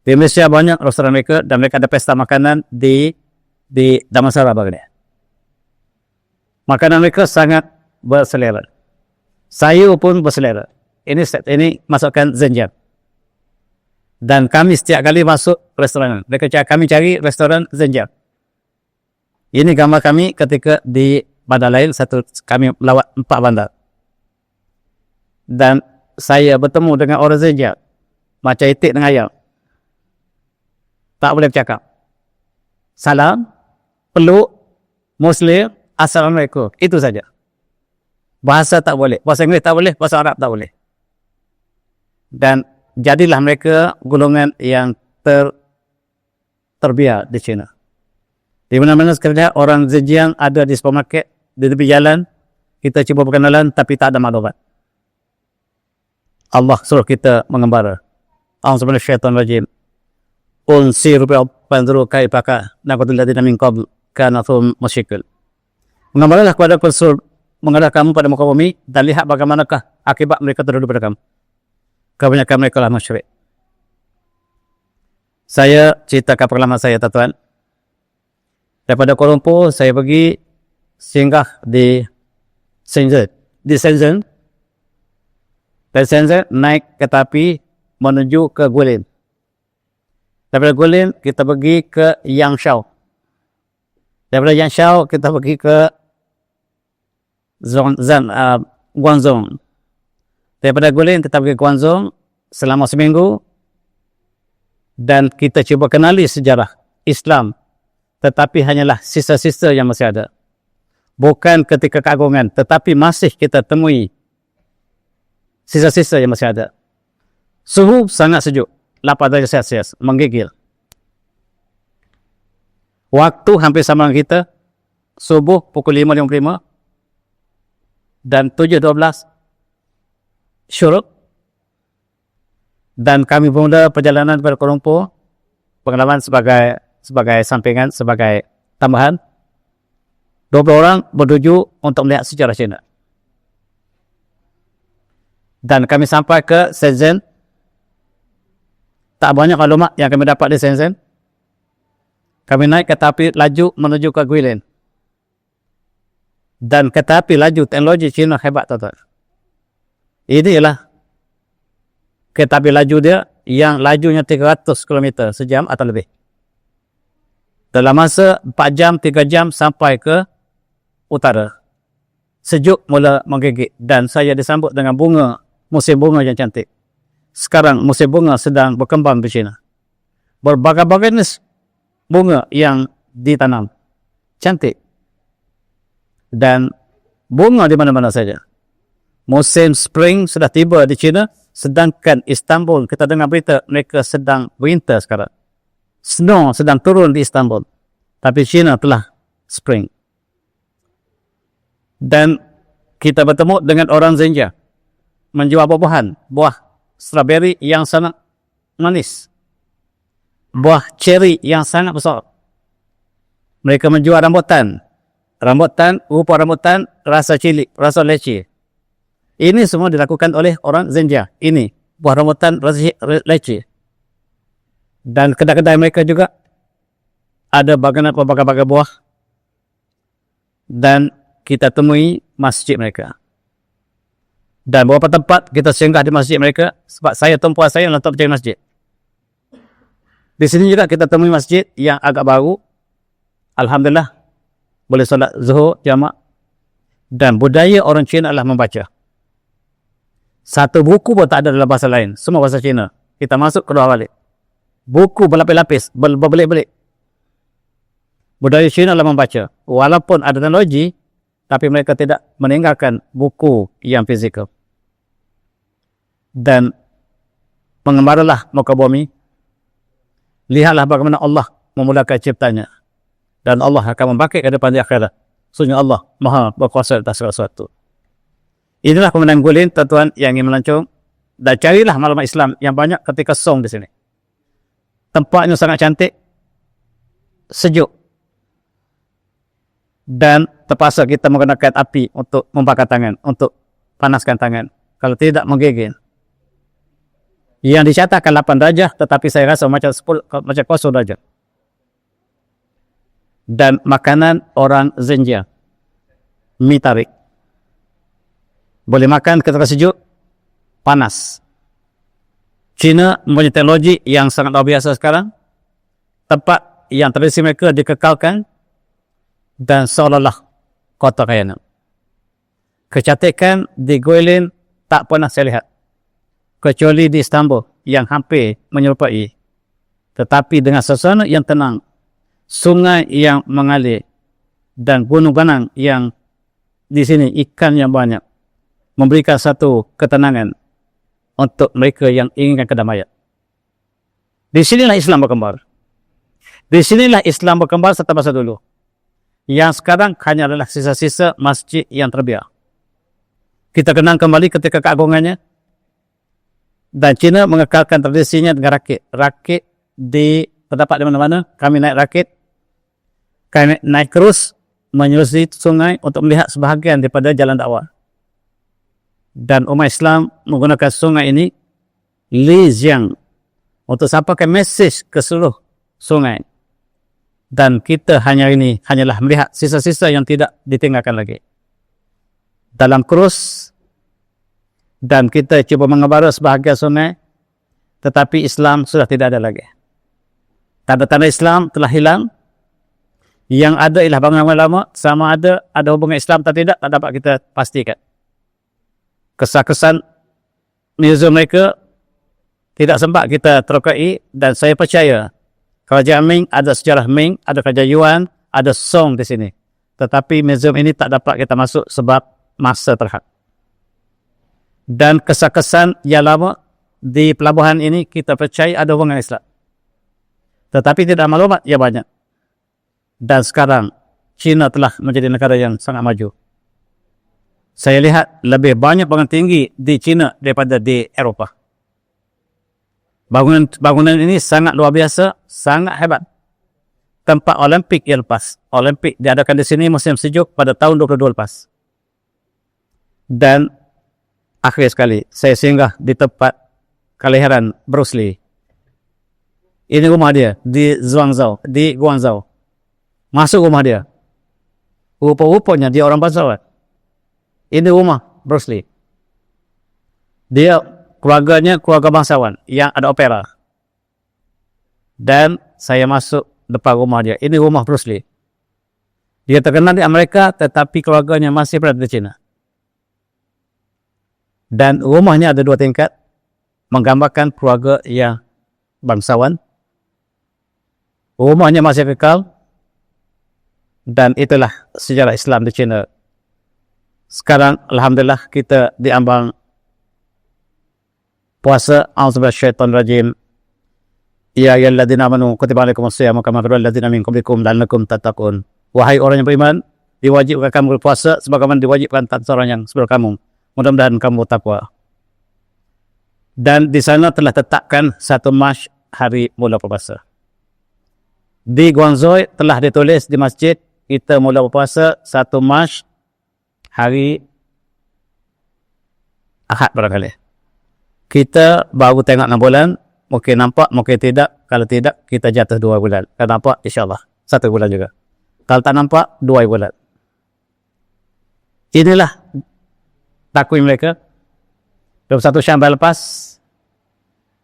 Speaker 1: Di Malaysia banyak restoran mereka dan mereka ada pesta makanan di Damansara bagian. Makanan mereka sangat berselera. Sayur pun berselera. Ini masukkan Xinjiang. Dan kami setiap kali masuk restoran, kami cari restoran Xinjiang. Ini gambar kami ketika di bandar lain, kami lawat 4 bandar. Dan saya bertemu dengan orang Xinjiang. Macam itik dengan ayam. Tak boleh bercakap. Salam, peluk, Muslim, Assalamualaikum. Itu saja. Bahasa tak boleh. Bahasa Inggeris tak boleh. Bahasa Arab tak boleh. Dan jadilah mereka golongan yang terbiar di China. Di mana-mana sekarang orang Xinjiang ada di supermarket, di tepi jalan, kita cuba berkenalan tapi tak ada maklumat. Allah suruh kita mengembara. A'udzubillahiminasyaitonirrajim. Unsiru bi'abbanzuru kaifaka naqatul ladina min qabl kana thum musyikil. Mengembaralah kepada Rasul, mengarah kamu pada muka bumi dan lihat bagaimanakah akibat mereka terdahulu pada kamu. Kebanyakan mereka lah musyrik. Saya ceritakan pengalaman saya, tuan-tuan. Daripada Kuala Lumpur, saya pergi singgah di Shenzhen. Dari Shenzhen, naik kereta api menuju ke Guilin. Daripada Guilin, kita pergi ke Yangshan. Daripada Yangshan, kita pergi ke Guangzhou. Daripada Guilin, kita pergi ke Guangzhou selama seminggu. Dan kita cuba kenali sejarah Islam. Tetapi hanyalah sisa-sisa yang masih ada. Bukan ketika keagungan, tetapi masih kita temui sisa-sisa yang masih ada. Suhu sangat sejuk, 8 darjah Celsius, menggigil. Waktu hampir sama dengan kita, subuh pukul 5.55 dan 7.12 syuruk. Dan kami bermula perjalanan kepada Kuala Lumpur, pengalaman sebagai sampingan, sebagai tambahan. 20 orang bertuju untuk melihat sejarah China. Dan kami sampai ke Shenzhen. Tak banyak maklumat yang kami dapat di Shenzhen. Kami naik kereta api laju menuju ke Guilin. Dan kereta api laju, teknologi China hebat, tuan-tuan. Ini ialah kereta api laju dia yang lajunya 300 km sejam atau lebih. Dalam masa 4 jam, 3 jam sampai ke utara. Sejuk mula menggigit dan saya disambut dengan bunga, musim bunga yang cantik. Sekarang musim bunga sedang berkembang di China. Berbagai-bagai jenis bunga yang ditanam. Cantik. Dan bunga di mana-mana saja. Musim spring sudah tiba di China, sedangkan Istanbul, kita dengar berita mereka sedang winter sekarang. Snow sedang turun di Istanbul. Tapi China telah spring. Dan kita bertemu dengan orang Zenja menjual buah-buahan, buah strawberry yang sangat manis, buah cherry yang sangat besar. Mereka menjual rambutan, rupa rambutan, rasa cili, rasa leci. Ini semua dilakukan oleh orang Zenja. Ini buah rambutan, rasa leci. Dan kedai-kedai mereka juga ada berbagai-bagai buah. Dan kita temui masjid mereka. Dan beberapa tempat kita singgah di masjid mereka, sebab saya tumpuan saya untuk mencari masjid. Di sini juga kita temui masjid yang agak baru. Alhamdulillah, boleh solat zuhur jamak. Dan budaya orang Cina adalah membaca. Satu buku pun tak ada dalam bahasa lain, semua bahasa Cina. Kita masuk, keluar balik. Buku berlapis-lapis, berbelik-belik. Budaya Cina adalah membaca. Walaupun ada teknologi, tapi mereka tidak meninggalkan buku yang fizikal. Dan mengembaralah muka bumi. Lihatlah bagaimana Allah memulakan ciptanya. Dan Allah akan membangkit ke depan di akhirat. Sesungguhnya Allah Maha berkuasa atas segala sesuatu. Inilah kemenangan gulin, tuan-tuan yang ingin melancong. Dan carilah maklumat Islam yang banyak ketika song di sini. Tempatnya sangat cantik, sejuk. Dan terpaksa kita menggunakan api untuk membakar tangan, untuk panaskan tangan. Kalau tidak, menggigil. Yang dicatatkan 8 darjah, tetapi saya rasa macam 0 darjah. Dan makanan orang Zenja, mie tarik. Boleh makan ketika sejuk, panas. China mempunyai teknologi yang sangat luar biasa sekarang. Tempat yang tradisi mereka dikekalkan dan seolah-olah kota kaya. Kecantikan di Guilin tak pernah saya lihat. Kecuali di Istanbul yang hampir menyerupai. Tetapi dengan suasana yang tenang, sungai yang mengalir, dan gunung-gunung yang di sini ikan yang banyak, memberikan satu ketenangan untuk mereka yang inginkan kedamaian. Di sinilah Islam berkembang. Di sinilah Islam berkembang serta masa dulu. Yang sekarang hanya adalah sisa-sisa masjid yang terbiar. Kita kenang kembali ketika keagungannya. Dan China mengekalkan tradisinya dengan rakit. Rakit terdapat di mana-mana. Kami naik rakit. Kami naik kerus menyusuri sungai untuk melihat sebahagian daripada jalan dakwah. Dan umat Islam menggunakan sungai ini Li Jiang untuk sampaikan mesej ke seluruh sungai. Dan kita hanyalah melihat sisa-sisa yang tidak ditinggalkan lagi dalam krus. Dan kita cuba mengembara sebahagian sungai, tetapi Islam sudah tidak ada lagi. Tanda-tanda Islam telah hilang. Yang ada ialah bangunan lama. Sama ada hubungan Islam atau tidak, tak dapat kita pastikan. Kesan-kesan museum mereka tidak sempat kita terokai. Dan saya percaya kerajaan Ming ada sejarah Ming, ada kerajaan Yuan, ada Song di sini. Tetapi museum ini tak dapat kita masuk sebab masa terhad. Dan kesan-kesan yang lama di pelabuhan ini kita percaya ada hubungan Islam. Tetapi tidak maklumat yang banyak. Dan sekarang China telah menjadi negara yang sangat maju. Saya lihat lebih banyak bangunan tinggi di China daripada di Eropah. Bangunan ini sangat luar biasa, sangat hebat. Tempat Olimpik yang lepas. Olimpik diadakan di sini musim sejuk pada tahun 22 lepas. Dan akhir sekali, saya singgah di tempat kelahiran Bruce Lee. Ini rumah dia di Guangzhou. Masuk rumah dia. Rupa-rupanya dia orang bangsawan. Ini rumah Bruce Lee. Dia keluarganya keluarga bangsawan yang ada opera. Dan saya masuk depan rumah dia. Ini rumah Bruce Lee. Dia terkenal di Amerika, tetapi keluarganya masih berada di China. Dan rumahnya ada 2 tingkat, menggambarkan keluarga yang bangsawan. Rumahnya masih kekal, dan itulah sejarah Islam di China. Sekarang alhamdulillah kita diambang puasa. A'udzubillahi minasyaitonir rajim. Ya ayyuhalladzina amanu kutiba alaikumus-syamu kama kutiba alal ladzina min qablikum la'allakum tattaqun. Wahai orang yang beriman, diwajibkan kamu berpuasa sebagaimana diwajibkan atas orang yang sebelum kamu. Mudah-mudahan kamu takwa. Dan di sana telah tetapkan 1 Mac hari mula berpuasa. Di Guangzhou telah ditulis di masjid, kita mula berpuasa 1 Mac hari Ahad barangkali. Kita baru tengok 6 bulan, mungkin nampak, mungkin tidak. Kalau tidak, kita jatuh 2 bulan. Kalau nampak, insyaAllah 1 bulan juga. Kalau tak nampak, 2 bulan. Inilah takwim mereka. 21 Syawal lepas,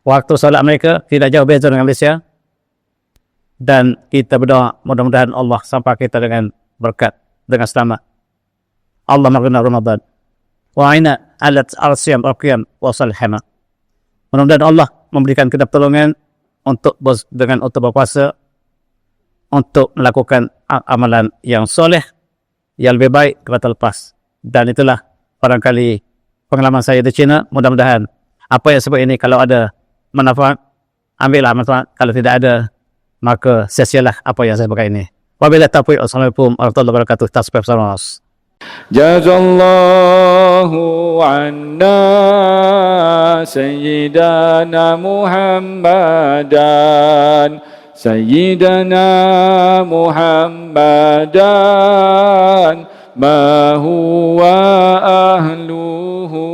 Speaker 1: waktu solat mereka tidak jauh beza dengan Malaysia. Dan kita berdoa, mudah-mudahan Allah sampai kita dengan berkat, dengan selamat. Allah maghfirna Ramadan. Wa'ina alat al-siyam al-qiyam wa salihama. Mudah-mudahan Allah memberikan kita pertolongan untuk berpuasa, untuk melakukan amalan yang soleh, yang lebih baik kepada lepas. Dan itulah barangkali pengalaman saya di China. Mudah-mudahan apa yang sebut ini, kalau ada manfaat, ambillah manfaat. Kalau tidak ada, maka sia-sialah apa yang saya pakai ini. Wabillahi taufiq. Assalamualaikum warahmatullahi wabarakatuh. Tasbih bersama.
Speaker 2: Jazallahu anna Sayyidana Muhammadan Sayyidana Muhammadan ma huwa ahluhu